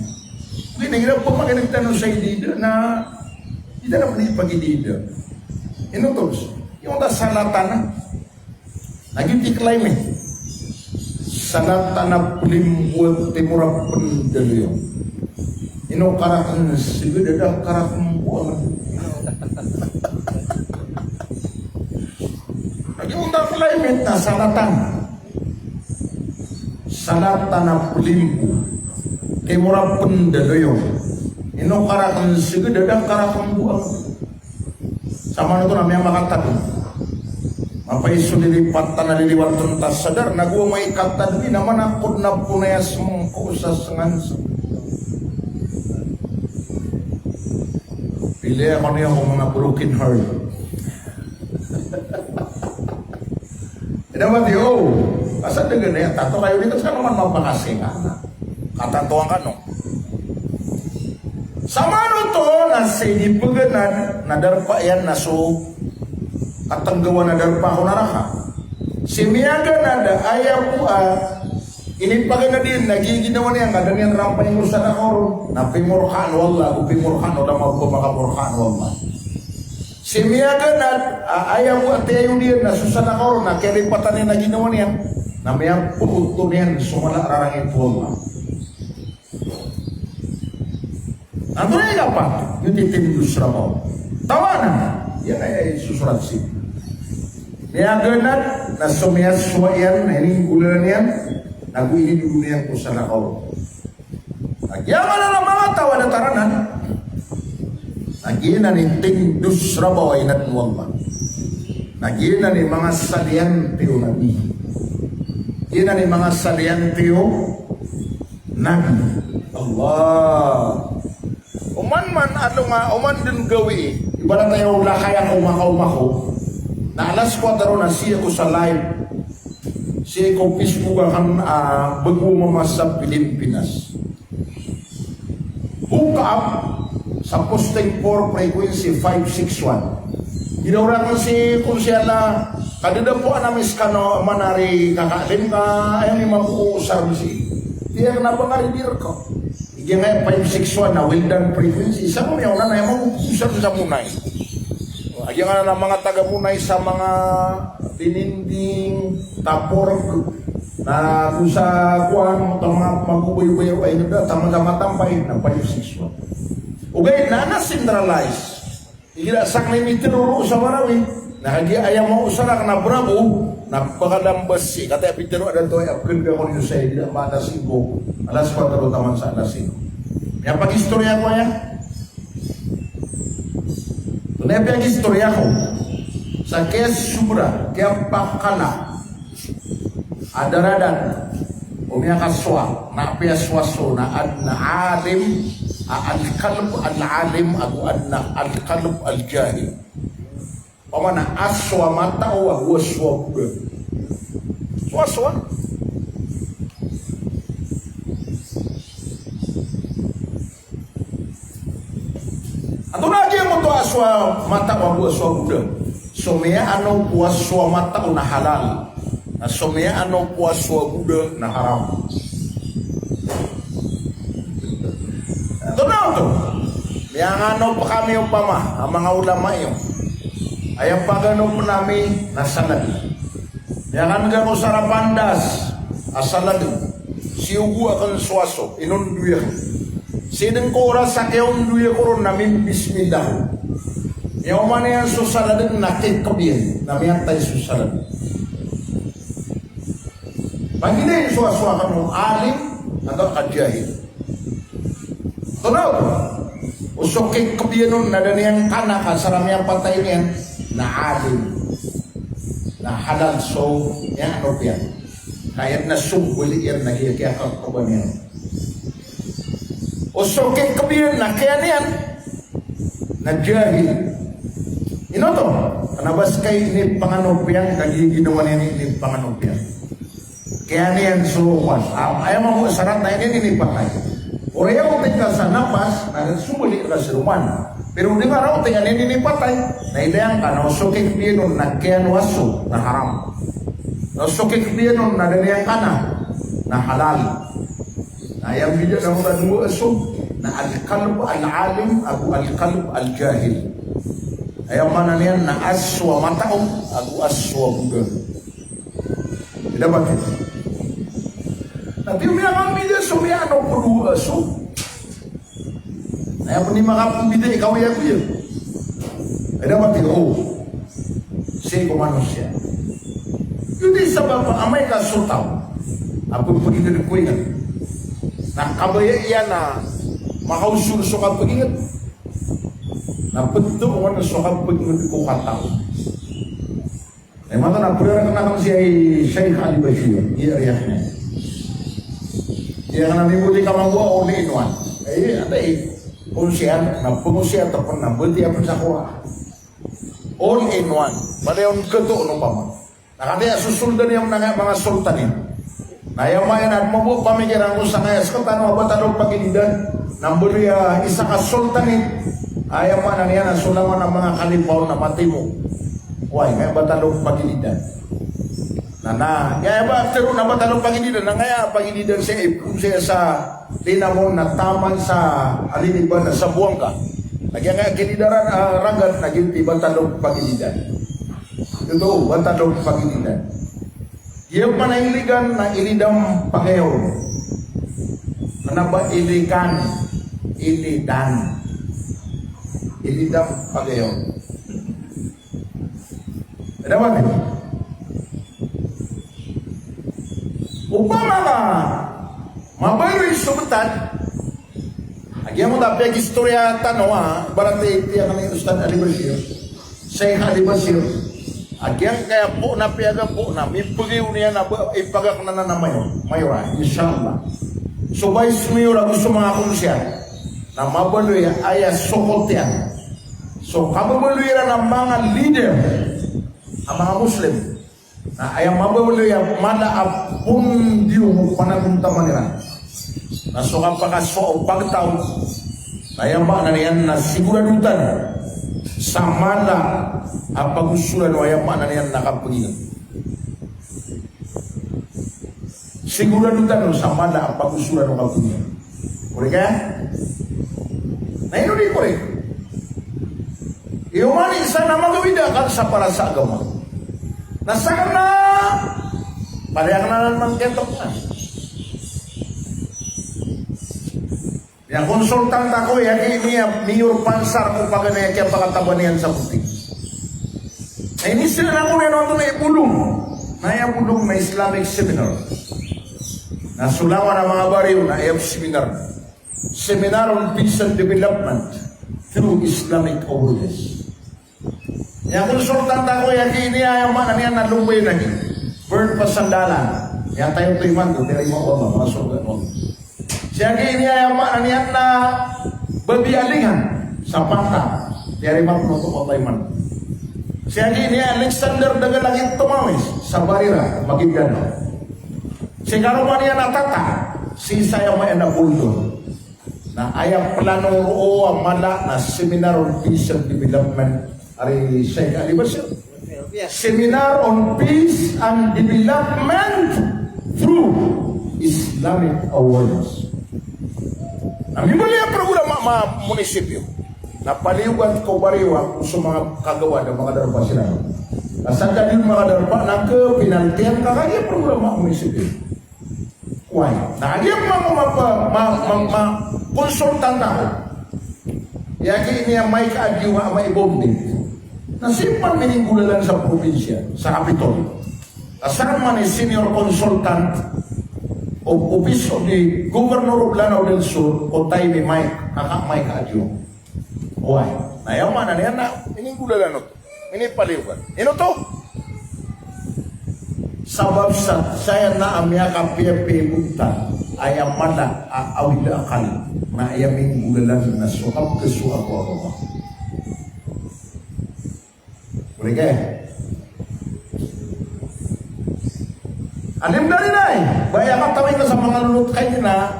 Mungkin kita pemakai ng tanah sa idida na tidak dapat pagi idida. Ino terus. Yung ta salatan lagi di climate. Salatan pelimbuat timur pendeliyo. Ino karakan sigud ada karakan buang. Yung climate na salatan na pulimpo kay mura pendaloyo ino karakan sigud dadang karakan buang sama nito na may makatag mapaiso nilipat na niliwat tuntas sadar nagwa may katad di naman akod na punayas mong kusas ngansa pili ako niya kung mga broken heart. Dapat yo, asal dengan ya tato kayu itu kan naman mapakasing katantuan kan no. Sama to na sini pegenan nadarpa yan naso katenggawan nadarpa ko naraka. Simiaga nada ayah pua ini pagana din nagiginawa niya kadang yan rampay mo sa nakoro na pimurkan wallah upimurkan udah mau makamurkan wallah. Simiaga na ayaw mo at ayaw niya na susana ko na kalipatan niya na ginawa niya na mayang puto niyan sumala rarangin po. Ano na yung apa? Yung titindus na mo. Tawanan. Yan ay susurat si. Niyaga na sumiyas-suwayan na ining gulan niyan nag-uini dulu niyan po sa nakaw. Nagyaman na ng mga tawa na taranan. Nagina ni tindus rabaway nat wallah. Nagina ni mga salyanteo nabi. Gina ni mga salyanteo nabi. Allah. Uman man ano nga, uman din gawi. Ibarat tayo lakay ako makaumako. Na alas 4 na siya ko sa live. Siya ko Facebook akan bago mamas sa Pilipinas. Hook up sa posting for frequency 561. Ginaura ko si Kunsyala, kadida po anamis ka no, manari kakalim ka, ayaw ni mapuusar si. Tiya ka na ba nga rin ko? Iya nga 561 na well done frequency. Isa mo yung na yung mapuusar sa munay. Agi nga na mga taga-munay sa mga dininding, tapor, na kung sa kuwan, mga maguboy-boy, ay nada, tamang-tamatampay na 561. Ugay na na-centralize. Ila sak na imitinuro sa Marawi. Nakagi ayam mau usara na bravo, napakadang basi. Kata Peter ada to ay apkin ka ko saya tidak mata singko. Alas 4 taman sa alas 5. Yang pag istorya ko ya. Tunay pa ang istorya ko. Sa kes subra, kaya pakala. Adaradan. Umya kaswa, na piyaswaso na alim, al-kalb al-alim, al-kalb al-jahil. Pamana aswa mata wa waswa buda. Swaswa. Atau lagi mo to aswa mata wa waswa buda. Somea ano waswa mata na halal. Na somea ano waswa buda na haram. Ito na ito. Yang ano pa kami upama, ang mga ulama yun. Ayang pagano po namin nasalad. Yang kan ko sarapandas asalad. Siugu akan suaso inunduya. Sideng ko oras sa keon duya ko ron namin bismillah. Yang mana yang susalad nakit kabiyan namin tay susalad. Pag hindi suaso akan mo alim atau kajahil. Tunaw. Usokik kabiyan nun na daniyang kanak saram yang patay niyan na alim na halal so yan ano yan kaya na sumbuli yan na kaya kakabang yan o so kaya kabiyan na kaya niyan na jahil ino to kanabas kay ini panganopyan kagiginawa niya ini panganopyan kaya niyan suwan ayaw mo sarat na ini patay o ayaw tinggal sa napas na sumbuli ka sa ruman. Pero di ba raw tingnan ini patay na idayang ka na usukik pinon na kaya waso na haram. Na usukik pinon na daniyang ka na halal. Na yung video na mga dungo aso na al-kalb al-alim agu al-kalb al-jahil. Ayaw mana niyan na aswa mataong agu aswa buga. Tidak ba? Tapi yung video sumiyano po dungo aso. Ayah pun ni makapun bida ikaw ya kuya. Ada mati seko manusia. Yudi sebab amai ka sultaw. Apa pergi ke kuya. Nah kabaya iya na mahausul suka pergi. Na betul orang suka pergi ko katau. Memang na pura kenal si Syekh Ali Bashir. Iya riahnya. Dia kana mibuli ka mangwa oli inwan. Ada pengungsian, na pengungsian ataupun na berarti apa sakwa all in one pada yang ketuk numpama nah katanya susul dan yang menangis mga sultan ini nah yang main at mabu pamikiran ko sa kaya sekatan o batalog paginidan nambur ya isa ka sultan ini ayaw man ang yan ang sulaman ng mga kalipaw na matimo why kaya batalog paginidan na kaya ba after na batalog paginidan na kaya paginidan siya kung siya sa tinamon na taman sa aliniban na sa buwangka. Nagyang nga kinidaran ragat na ginti batalog paginidan. Ito, batalog paginidan. Yung panahiligan na ilidam pangayon. Manaba ilikan, ilidan. Ilidam pangayon. Ada ba? Upama ka mabayoy subutan. Agyan mo tapos istorya tanong barangay tiyak ng Ustad Ali Bashir. Syekh Ali Bashir. Agyan kaya po na piyaga po na may pagiw niya na ipagak na mayora. Inshallah. So ba ismiura gusto mga kunsya na mabayoy ay sokot yan. So kababayoy ng mga leader ang mga Muslim na ay mabayoy mala apun diyo mo panaguntaman nila. Nasukan pa kaso o pagtaw ayang ba na niyan na siguradutan sa mala ang pag-usulan o ayang ba na niyan nakapagin siguradutan sa mala ang pag-usulan o kapagin kuri kaya na ino di kuri iumani sana magawidakan sa para sa agama nasaan na palayang na naman kentok na yang konsultan tako ya ini Miur Pansar kung pagana kaya pagkataban niyan sa puti. Ini sila ko na na ibulong. Na ibulong na Islamic seminar. Na sulawan ang mga bariw na IF seminar. Seminar on Peace and Development through Islamic awareness. Yang konsultan ako yakin niya yung mga niya nalumbay na niya. Bird pasandalan. Yang tayo tuiman ko, dari mo Allah, masuk ke Allah. Siya niya yung mga niya na babialingan sa panta. Dari mo untuk Allah iman. Siya niya Alexander dengan langit tumawis sa barira, magigano. Si karuman niya natata, si saya may napuldo. Na ayang plano o amala na Seminar on Peace and Development ari Sheikh Ali Basir. Seminar on Peace and Development through Islamic awareness. Namimuli ang programa mga munisipyo na paliwan ko bariwa sa mga kagawa ng mga darpa sila. Asal din mga darpa na ke pinantian kakaya programa munisipyo. Why? Nah, dia konsultan tahu. Yaki ini yang may kaadiwa, may bombing. Nasimpan mininggulan sa probinsya, sa Kapitol. Asal man senior consultant of office of the Governor of Lanao del Sur, o tayo may kaadiwa. Why? Nah, yang mana niya na mininggulan ito? Minipaliwan. Ino to? Sabab saya na amya kapiyapi buta ayam mala awila akal na ayamin ulalan na suhab kesuhab Allah. Boleh ke? Alim dari nai, bayang katawin ka sa mga lulut kayo na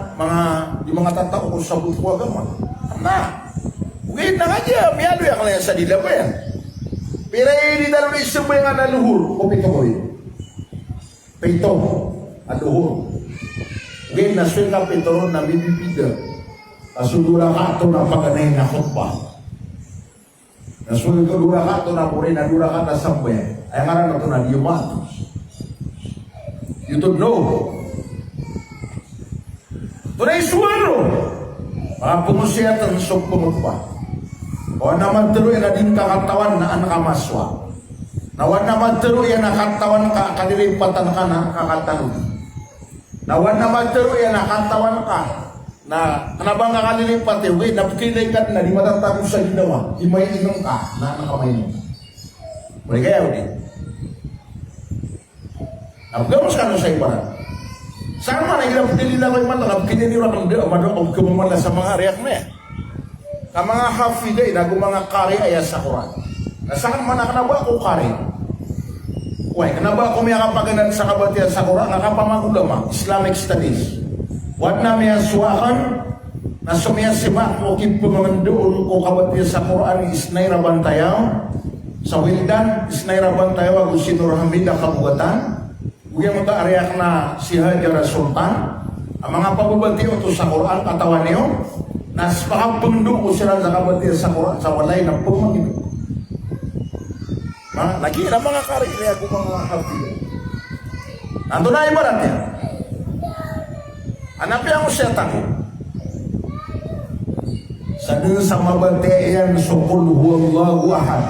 di mga tatao ko sabut ko agama. Nah, wait na aja, miyalo yang lain sa dila pa yan. Pero hindi dalo na isang bayang analuhur, kopito ko yun. Pito, aduhur. Ngayon, nasuin ka pitoron na bibibida. Asudura ka ito na paganay na khutbah. Nasuin ka dura ka ito na puri na dura ka na sambay. Ay nga na ito na diumatos. You don't know. Ito na isuwaro. Mga pumusiatan sa pumutpa. O naman tuloy na din kakatawan na anak kamaswa. Nawan naman tero yan nakatawan ka, kalilipatan ka na kakatanong. Nawan naman tero yan nakatawan ka, na kanabang ka kalilipat, wait, napakilay ka na, di matatapos sa ginawa, imay inong ka, na nakamay mo. Muli kaya, hindi. Napagamos ka na sa ibaran. Saan man, ay napakilila ko yung mata, napakilila ko yung madokog kumamala sa mga ariyak na yan. Ka mga hafiday, na mga kari ayas sa Quran. Nasaan man nakanaba ko kari? Uy, kanaba ko may kapaganan sa kabatian sa Quran, nakapamagulama, Islamic Studies. Wat na may aswakan, na sumiyasima ko kipumandoon ko kabatian sa Quran, isnay rabantayaw, sa Wildan, isnay rabantayaw, ako sinur Hamida kabugatan, huwag mo ka-ariyak na si Hajar Sultan, ang mga pabubanti ito sa Quran, katawan niyo, nas pakapundong ko sila sa kabatian sa Quran, sa walay ng pumangin. Nakira mga kari niya kung mga hafidah. Nandun na ibarat yan. Hanapin ang setan ko. Sa dun sa mabantayan sa Qul huwallahu ahad.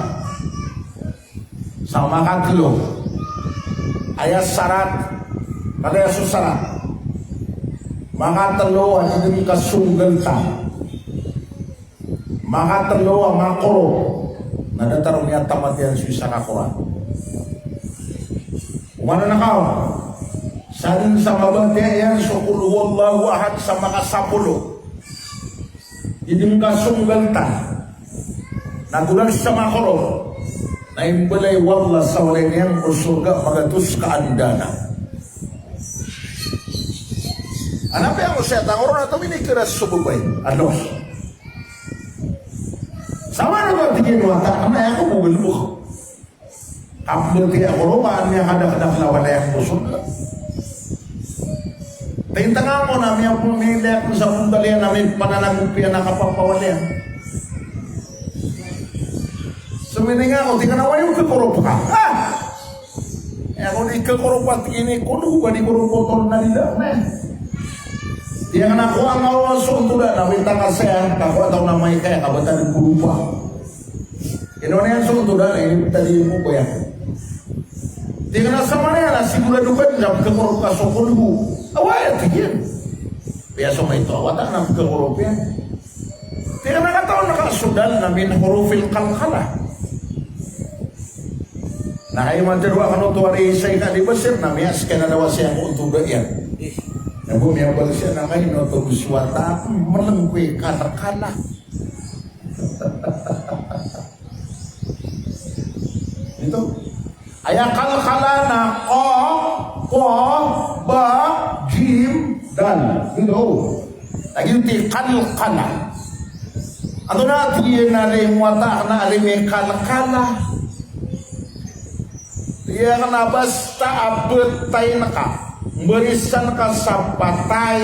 Sa makatlo. Ayat sarat. Kaya susarat. Makatlo ang hindi kasunggalta. Makatlo ang makro. Nadatarong niya tamat yan sa kakuran. Umano na ka? Saan sa mabante yan so Qul huwallahu ahad sa makasapulo. Hindi ka sunggalta. Nagulang sa makro. Na imbalay wallah sa walay niyang surga magatus ka andana. Hanapin ako siya. Tangoro na ito minikiras sububay. Alos. Sama na ba tingin mo ata? Kamay ako mugul mo. Kapag kaya ako rumaan niya kadak-kadak na wala yung busog. Tintangan mo na niya pumili ako sa mundalian namin pananagumpian na kapapawalian. Sumiling ako, tingnan na yung kakurup ka. Ha! Eh ako di kakurupat ini kuno ba di kurupotol na nila? Dia kena kuang awal suntuda na wintang kasehan kako atau namai kaya kabatan kurupa. Indonesia untuk dah ini tadi mo ya. Tinggal sama ni lah siguro dukan jam ke Eropa sokolu. Awal tinggal. Biasa mai itu awak tak nak ke Eropa. Tinggal nak tahu nak Sudan namin hurufil qalqalah. Nah ay manterwa kanu tuari say ka di Basir na mias kana daw siya ko untuk yan. Nabu miya bal siya na kay no to suwata melengkui kana. Itu ayat qalqalana qa ba jim dal gitu. Lagi ti qalqala. Atau nanti na le muata na le me qalqala. Dia kena basta abetai naka berisan ka sapatai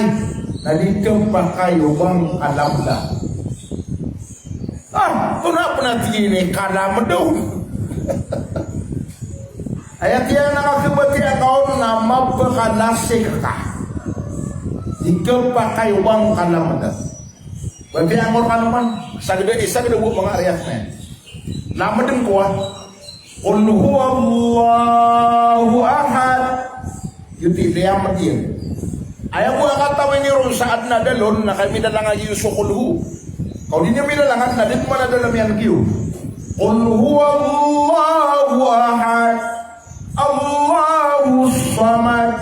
na di kempakai ubang alam dah. Kenapa nanti ini kalam dong? Ayat yang nak kebati akau nama berkanasik ka di kempakai ubang alam dah. Berarti angor kanuman sagede isagede bu mengariatnya. Nama dem kuah. Qul huwallahu ahad. Yuti dia medin. Ayah buah kata ini saat nadalon nak kami dalang aji yusukulhu. Kau dinya mi dalangan nadit mana dalam yang kiu. Qul huwallahu ahad. Allahu samad.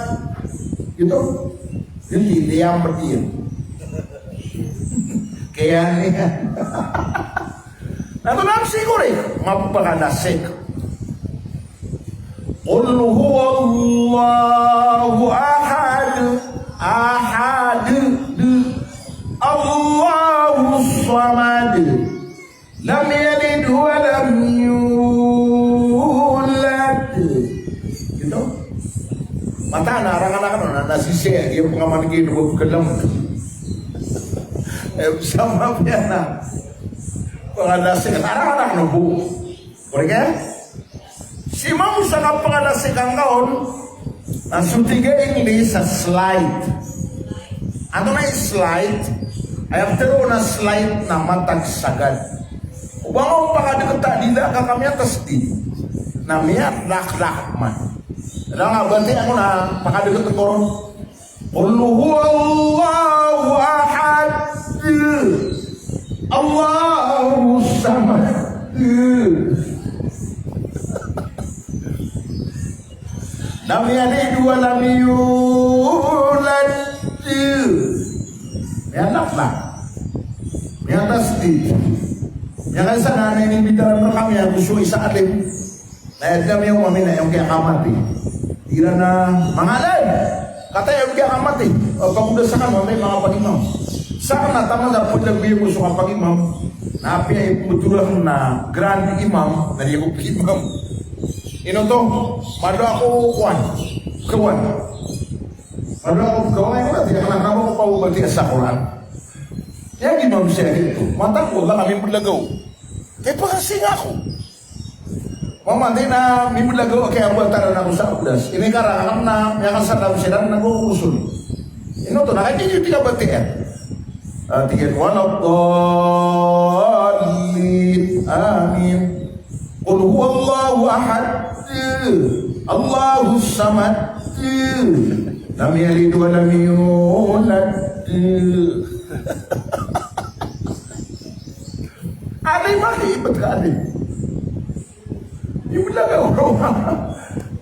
Gitu. Yuti dia medin. Kayak ni. Nah tu nak siguri mapakadasek. Qul huwallahu ahad ahad Allahu samad lam yalid wa lam yulad. Gitu. Mata anak-anak nasi saya dia pengaman gini dua kelam. Sama piana. Pengadasi anak-anak nubu. Boleh? Si mau sangat pengadasi kangkaun langsung tiga ini sa slide. Ano na slide? Ayam terus na slide na matag sagad. Ubang ang pangadikita dila ka kami atas di. Namanya lak-lak man. Ano nga banti ako na pangadikita ko ron. Qul huwallahu ahad. Allahu samad. Lam yalid wa lam yulad. Ya naklah. Ya tasdi. Ya kan sana ini bicara kami yang kusyuk isa alim. Lain kami yang mamina yang kaya kamati. Tira na mangalan. Kata yang kaya kamati. Kamu udah sana mamay mga pag-imam. Sana tama na po nagbiyo ko sa pag-imam. Na api ay betulan na grand imam. Na di ako imam. Ino to, mado ako kuan. Mado ako kawan ko tidak pernah kamu ko paubati sa Quran. Ya gimana siya itu? Mata ko lang kami berlagaw. Kaya pakasing ako. Mamandi na mi berlagaw kaya buatan na ako sa udas. Ini karang na yang sa dalam sidan nag-uusul. Ino to na kaya tidak bati ya. Tiyan waladdallin. Amin. Qul huwallahu ahad. Allahu samad. Lam yalid wa lam yulad. Alim lagi betul. Ibu laga orang.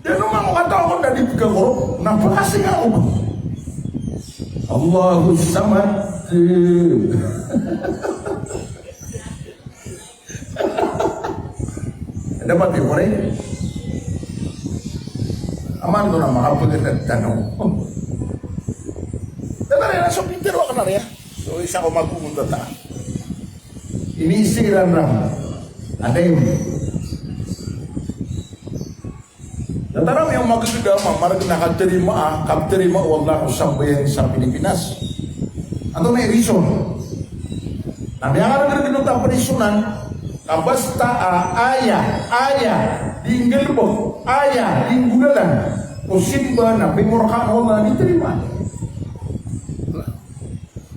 Dia memang kata orang dari kegorok. Nampak asing aku. Allahu samad. Dapat diorang. Aman tu nama apa kita tanam. Tetapi langsung pintar wak kenal ya. So isa ko magumunta ta. Ini isiran ram. Ada ini. Tetapi yang magagama marag nakaterima wallahu sambayan sa Pilipinas. Atau may reason. Nabi ang nagregno ta parisunan kabasta ayah tinggal bo ayah tinggulan usimba na pimurkan Allah diterima.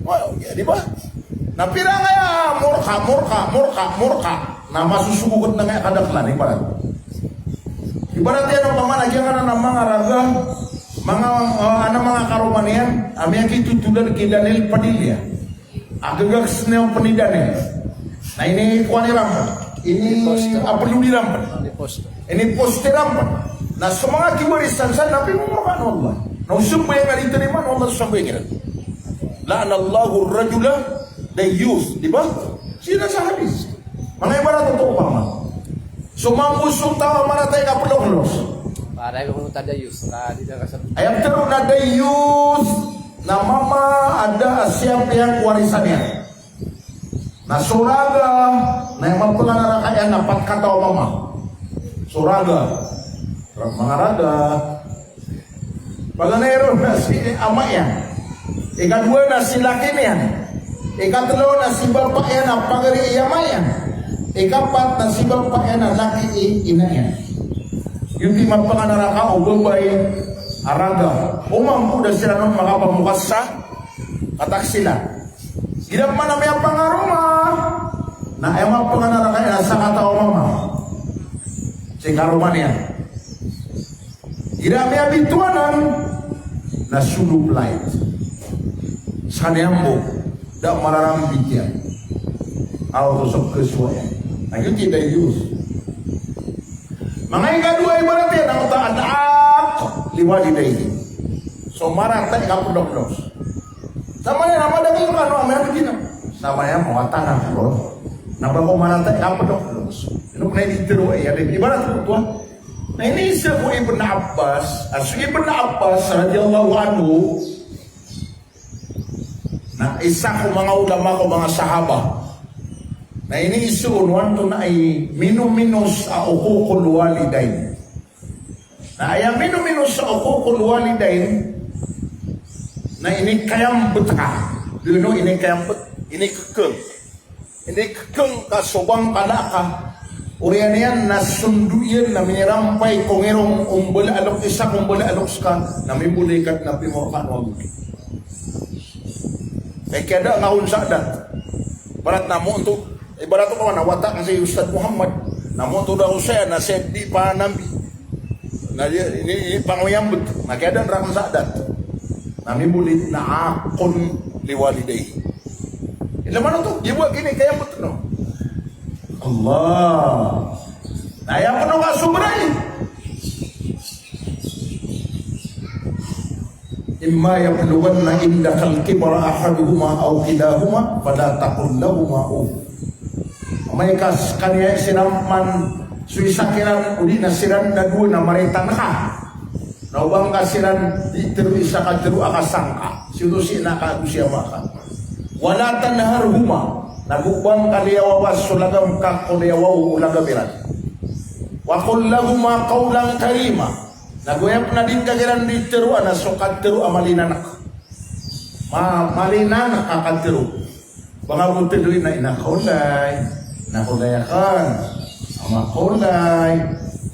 Wah, ya di ba? Napira nga ya, murka. Na masusugugot na nga kadaklan, ibarat. Ibarat yan ang pamanagyan ka na ng mga raga, mga karomanian, amya kitutulan kay Daniel Padilla. Agagags na yung panidanil. Na ini kuha ni Rampan. Ini apelu di Rampan. Ini poste Rampan. Na sa mga kibarisan sa napi mumurkan Allah. Na usumba yang diterima Allah sampai kira. La'anallahu rajula dayyus, di ba? Sino sa hadis? Mga ibarat totoo pa man. Sumambusong tawa maratay ka peloklos. Para ko punta dayus. Di na kasap. Ayam terus na dayyus na mama ada siapa yang warisannya. Na suraga na yung magpulana na kaya napat kata o mama. Suraga. Mga raga. Paganero na si ama yan. Ikadua na si laki niyan. Ikatlo na si bapak yan ang pagari iyama yan. Ikapat na si bapak yan ang laki ina yan. Yung di magpanganaraka o babay araga. Umampu na sila nung makapamukas sa kataksilan. Gidap man na may pangaroma na emang panganaraka yan sa katao mama. Si karuman yan. Gidap may abituanan na sulub light. Sanayambo dak mararambit yan. Ako sa kesuayan. Ang yun tidak yus. Mga ikadua ibarat yan ang ta'adak liwalidahin. So maratay ka pudok-dos. Sama niya naman daging ano amay begini. Sama niya mga tanang bro. Napa ko maratay ka pudok-dos. Ino na dito ay ibarat ko tuwa. Na iniisip ko Ibn Abbas, as Ibn Abbas radhiyallahu anhu, na isa ko mga ulama ko mga sahaba na iniisunuan to na ay minuminos a ukukul walidain. Na ay minuminos sa ukukul walidain na inikayambut ka. Duno inikayambut, inikekeng. Inikekeng ka sobang kalaka. Uriyan yan na sunduyan na minirampay kung irong umbala alok isa kung umbala alok ka na may bulikat na pimorkan wag. Kaya kada ngahon sa adat. Barat na mo untuk ibarat ko na watak kasi Ustaz Muhammad. Na mo to daw siya na said di pa nambi. Na ini panguyambut. Na kada ra sa adat. Nami bulit na akon liwaliday. Ila man to, ibu gini kaya but no. Allah. Na ya puno ka subray. Imma yablughanna indakal kibara ahaduhuma aw kilahuma fala taqul lahumu uf. May kas kaniya sinamman suisakiran udi nasiran na dua na maritan ka. Nawang kasiran diteru isa ka teru akasangka. Situ sina ka usia maka. Wala tanharhuma. Nagubang kaliyawawas sulagam ka kuliyawaw ulagabiran. Wa qul lahuma qawlan karima. Naguyap na din kagiran di teru na sukat teru amalinanak. Malinan kakatiru. Baka mutiluin na inakulay. Nakulayakan. Amakulay.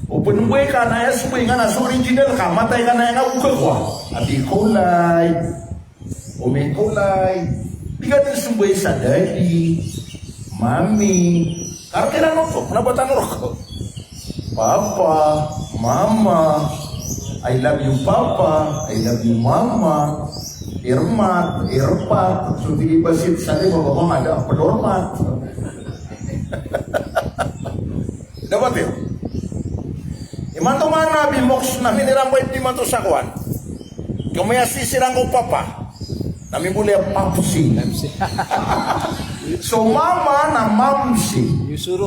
Upunubay ka na yasubay nga na sa original ka. Matay ka na yung ukal ko. Ati kulay. Umikulay. Di ka din subay sa daddy. Mami. Karkiran mo ko. Nabatan ko. Papa. Mama. I love you Papa. I love you Mama. Irmat. Irpat. So di basit sa di babang ada pedormat. Dapat yun. Iman to man nabi moks na minirambay di man to sakuan. Kamaya sisirang ko Papa. Nami boleh papsi. So mama na mamsi.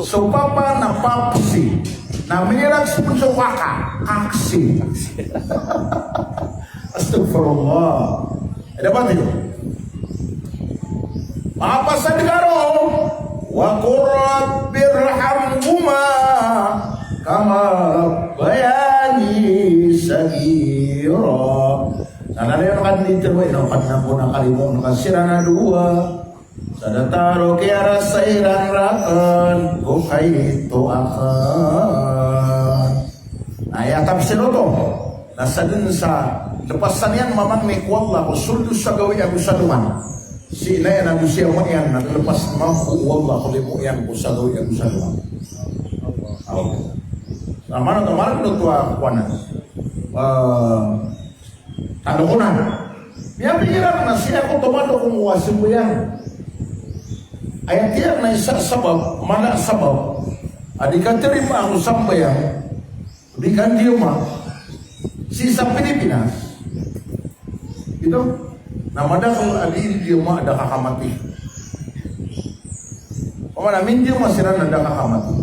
So papa na papsi. Na minirang sponsor waka. Kaksi. Astagfirullah. Dapat itu. Apa sadgaro? Wa qurrat birhamhuma kama bayani sagira. Nah, nari akan diterway no kan nampun kalimong nakasira na dua. Sadataro kaya rasairan rakan ko kay ito akan. Ay tafsir to. Nasa dun sa lepasan yan mamang may kuwalla ko suldo sa gawi ako sa duman. si inay na siya mo yan naglepas mampu wallah kuli mo yan kusalo yan kusalo. Sama na kemarin udah tua kuana. Ano ko na? Miya pikiran na siya ko tomado kung wasin mo yan. Ayat tiyan na isa sabab, mana sabab. Adi ka terima ang sambayan. Di kan diuma. Sisa Pilipinas. Itu nama dah kalau adi diuma ada kakamati. Mana min diuma siran ada kakamati.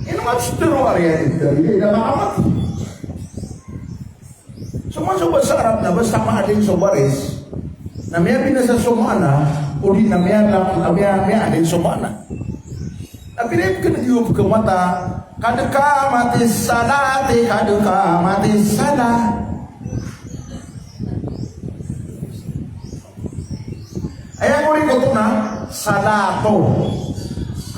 Ini macam terus area itu ada kakamati. Semua sobat sarap na bersama ading sobaris. Namanya binasa somana, udi namanya ading somana. Tapi dia kena diup ke mata. Kadeka mati salati, kadeka mati salah. Ayat kuri kutuna salato.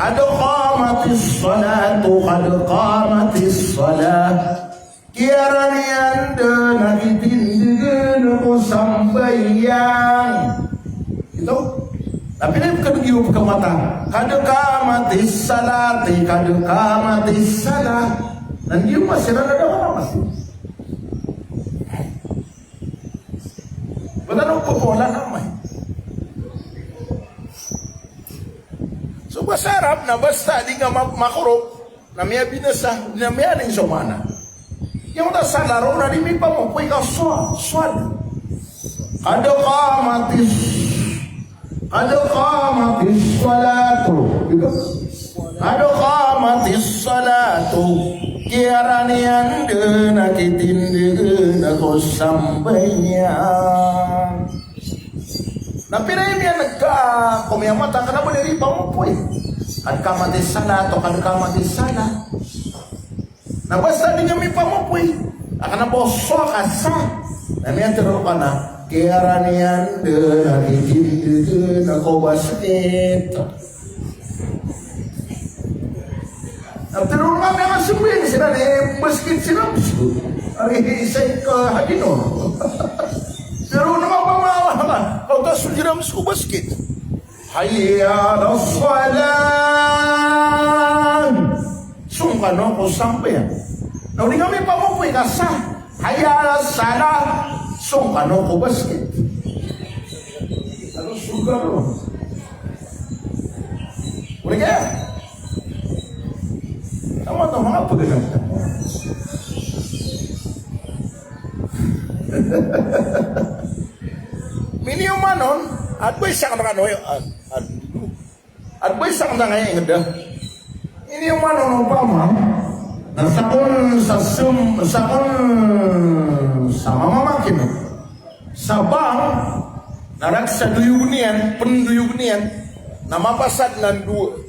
Kadeka mati salatu, kadeka mati salah. Kiaran yanda nakitindigan ako sambayang. Itu. Tapi dia bukan giup ke mata. Kadeka mati salati, kadeka mati salah. Dan giup masih ada orang masih. Benar apa pola namanya? So bahasa Arab na basta di nga makurop. Namanya binasa, namanya ning somana. Yang tak sadar orang di mimpi mau pergi kau soal. Ada qamatis salatu. Ada qamatis salatu. Kiaran yang nak tindikan aku sambayang. Tapi dia yang negak, kau yang mata kenapa dari mau pergi? Ada qamatis salatu, ada qamatis salah. Na basta di kami pamupui akan na bosok asa na niya terus kana kaya niyan de nakikita na ko basket na terus kami masukin sila ni basket sila ari isay ka hadino terus nama pamawa ka kau tak sujiram su basket hayya as-salat sungkan ako sampai ya. Nah, di kami pamupui kasah. Hayya salah sungkan ako basket. Ano sugar lo? Boleh kaya? Tama-tama apa dengan kita? Minimum manon, advice sang nakanoy, advice sang nakay ngada. Ini yang mana umpama nasakon sama mama kini sabang naraksa duyugnian penduyugnian nama pasad nan dua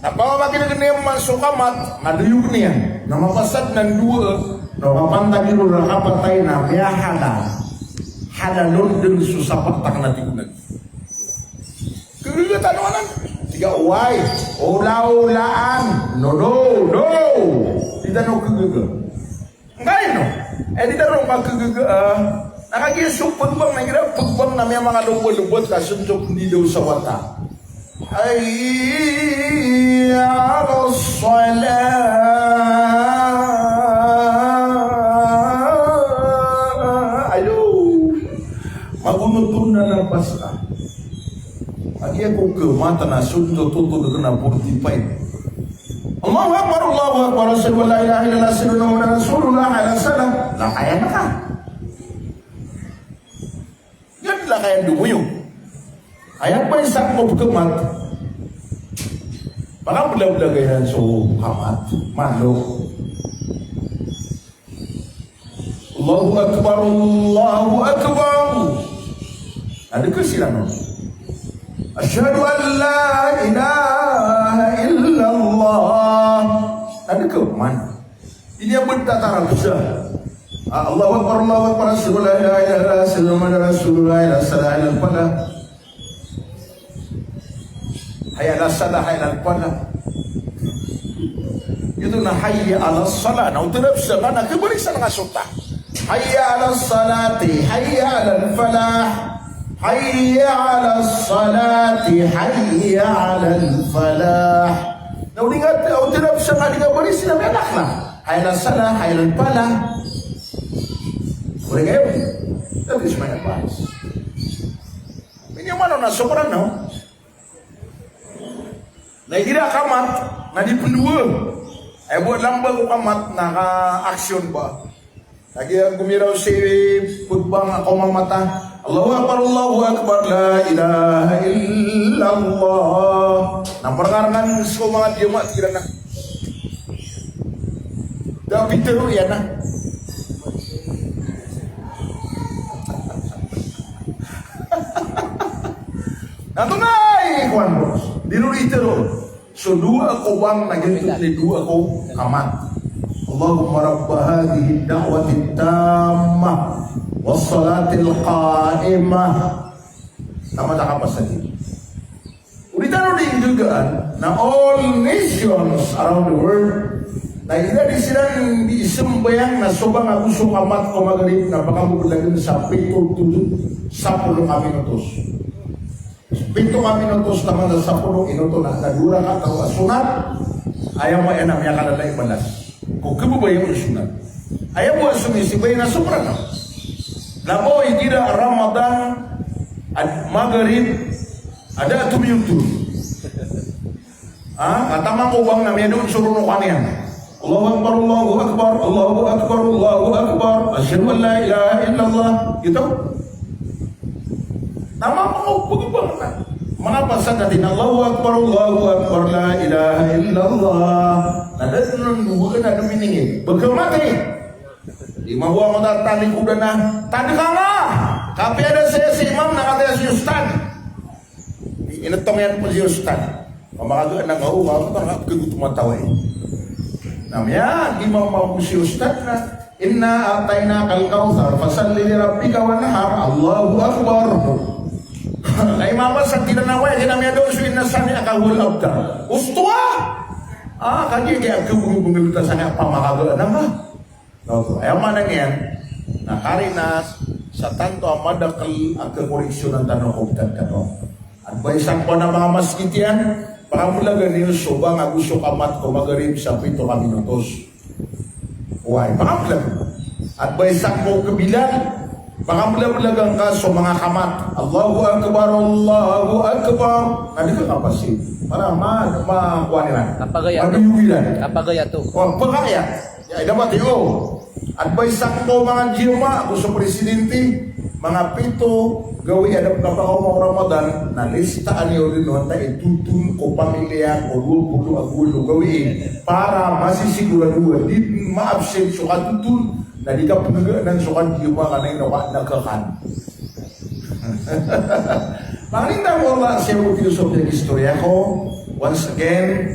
napa mama kini kene masuk kamat ngaduyugnian nama pasad nan dua nama pantang itu rapat tay na ya halalun dan susah patak nanti gunan kegigatan mana tiga uai ulaan no tidak no kegege enggak no tidak no kegege nakagisuk pagbang na gira pagbang na may mga lubot kasuntok hindi daw sa wata hayya as-salah ayo magunutun na ng pasta. Agi aku ke mata na sunto tutu dengan putih pahit. Allahu Akbar, Allahu Akbar, Rasulullah la ilaha illallah sallallahu alaihi Rasulullah alaihi wasallam. Lah kaya nak? Yan lah kaya dumuyong. Ayat pa isak mo kemat. Baka belah-belah gaya so hamat, makhluk. Allahu Akbar, Allahu Akbar. Ada kesilapan. Asyhadu an la ilaha illallah. Ada ke mana? Ini yang bertataran besar. Allahu Akbar, Allahu Akbar, Rasulullah la ilaha illallah, Rasulullah la salah ilal falah. Hayya la salah ilal falah. Itu na hayya ala salah. Na utirap sa na kebalisan nga sulta. hayya 'alas salati, hayya 'alal falah, hayya 'alas salati, hayya 'alal falah. Naulingat au tirap sa kaliga baris na anak na. Hayya 'alas salah, hayya 'alal falah. Boleh kayo? That is my advice. Ini mana na sobrang no? Naikira kamat, na di pendua. Ay buat lamba ko kamat, naka-action ba? Lagi ang gumiraw si putbang ako mamata. Allahu Akbar, la ilaha illallah. Namparkarangan sa mga diyamat, kira na. Dapat ito yan na. Natunay, Juan Bros. Dinulitero. So dua ko bang nagintut ni dua ko kamat. Allahumma rabba hadhihi ad-da'wati at-tammah was-salati al-qa'imah. Tama tak apa saja. Ulitaro din juga na all nations around the world na ila di silang di sembayang na sobang ako so kamat ko magrib na baka mubulagan sa 7 kami nutos. 7 kami nutos naman sa 10 inuto na nadura ka tao sunat ayaw mo enam ya kada lai balas kung kebubayang sunat ayaw mo sumisibay na sobra na labo itira Ramadan at maghrib ada tumiyutu katamang ubang na may doon suruno kaniyan Allahu Akbar, Allahu Akbar, Allahu Akbar, Allahu Akbar, asyhadu an la ilaha illallah gitu. Nama mau bagaimana? Mengapa sadatin Allahu Akbar, la ilaha illallah. Ada nunggu ada meaning. Bagaimana? Imam huwa tadi kuda na tadi kanga. Tapi ada saya si imam nak kata si ustaz. Ini tomian si ustaz. Pemakaga na ngau ngau tak kegut matawai. Namanya imam mau si ustaz na inna ataina kal kautsar fasalli li rabbika wanhar. Allahu Akbar. Lai mama sakira nawai kena mia dosu inna sani akahul abda. Ustua. Kaji kayak bungi kita sangat pamakaga nama. Tahu. Ayam mana nian? Nah karina sa tanto amada kal koreksyonan tanong obdan tanong. Advice ang pana mga maskitian para mula ganito soba nga gusto kamat ko magarib sa 7 minutos. Why? Pangamlag. Advice ang mo kabilan pangamlag-lagang ka sa mga kamat. Allahu Akbar, Allahu Akbar. Nadi ka kapasib. Para makuha nila. Kapagaya to. Pagkaya. Ya, dapat advice ako mga jima, ako sa presidente, mga 7, gawi adap na pa ako mga Ramadan, na listaan niyo rin noon tayo tutun ko pamilya ko 20 agulo gawiin para masisiguraduhan di ma-absent so katutun na di ka pagkaganan so kan jima ka na yung nakakan. Pangalindang wala siya mo filosofi ng istorya ko. Once again,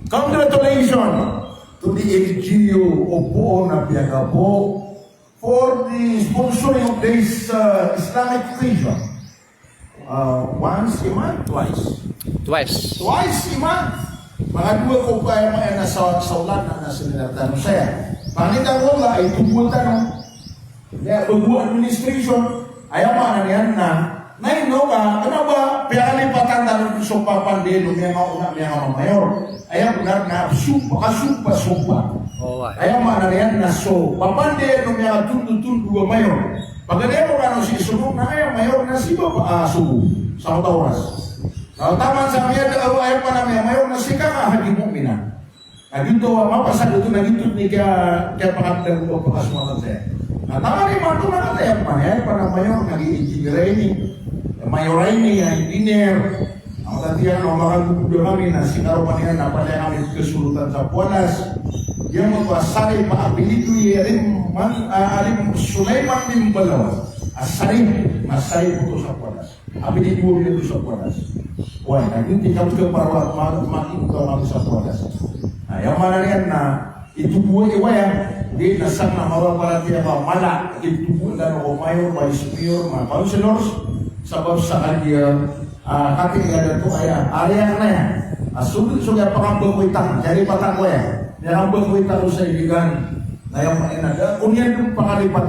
congratulations to the LGU Opo na Piagapo for the sponsoring of this Islamic vision. Once a month, twice a month. Mga 2 ko pa yung mga nasa ulan na nasa nilatano saya. Pangitang wala ay tungkultan no? Kaya bago administration, ayaw pa na yan na no ka, ano ba, pinalipatan talong sa papandelo niya mga mayor. Ayaw benar na sumpa. Ayaw mana yan na so. Papandelo niya tundu mayor. Pagkadero ka no si sunod na ayaw mayor na si Bapa subo sa oras. Taman sa mga ayaw pa na mayor na si kakahagi mo mina. Nagito, mapasado ito nagito ni kaya pangatlan ko pagkasumatan saya. Taman ni Mato na katayak pa niya, para mayor nag-i-engineer ini. Mayor ini yang engineer. Ang tatiyan o makagugulo kami na sinaropan niya na pala kami kesulitan sa Puanas. Yang magpasari maapilido alim Sulaiman bin Balawan. Masarip po sa Puanas. Apilido nito sa Puanas. Why? Naging kami ke parwat makin kami sa Puanas. Yang mana niyan na itubuo iwaya di nasang na mawawala tiya mala itubuo dan o mayor, vice mayor, mga councilors sabab sa kanya kating ada tu ayah area na yan sulit sulit pangambang witang jadi patang ko yan nirambang witang sa ibigan na yung mainaga, kunyan yung pangalipat,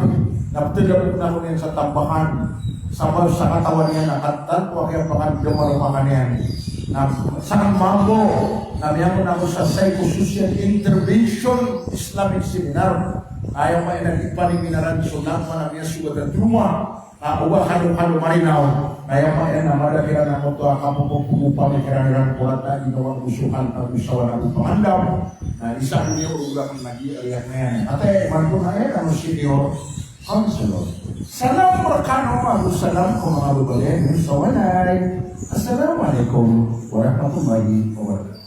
napatidapok na kunyan sa tambakan, sa katawan niya nakatan, huwag yung pangalumalumakan niyan. Na sa mambo, nabiyan ko sa psychosocial intervention Islamic seminar. Ayaw may nagipaniminaran sunang manamya sugat at rumah. Uwa kalo-kalo marinaw. Ayaw may namadakira na mo ito akapupupupang ikaraniran kulat na ginawang usuhan at usawan at pangandam. Isa ko niyo ulang nag-iariyak na yan. Ate, man po na yan, ang senior counselor. Salam berkano, salam kung mga lubalin. Assalamualaikum warahmatullahi wabarakatuh.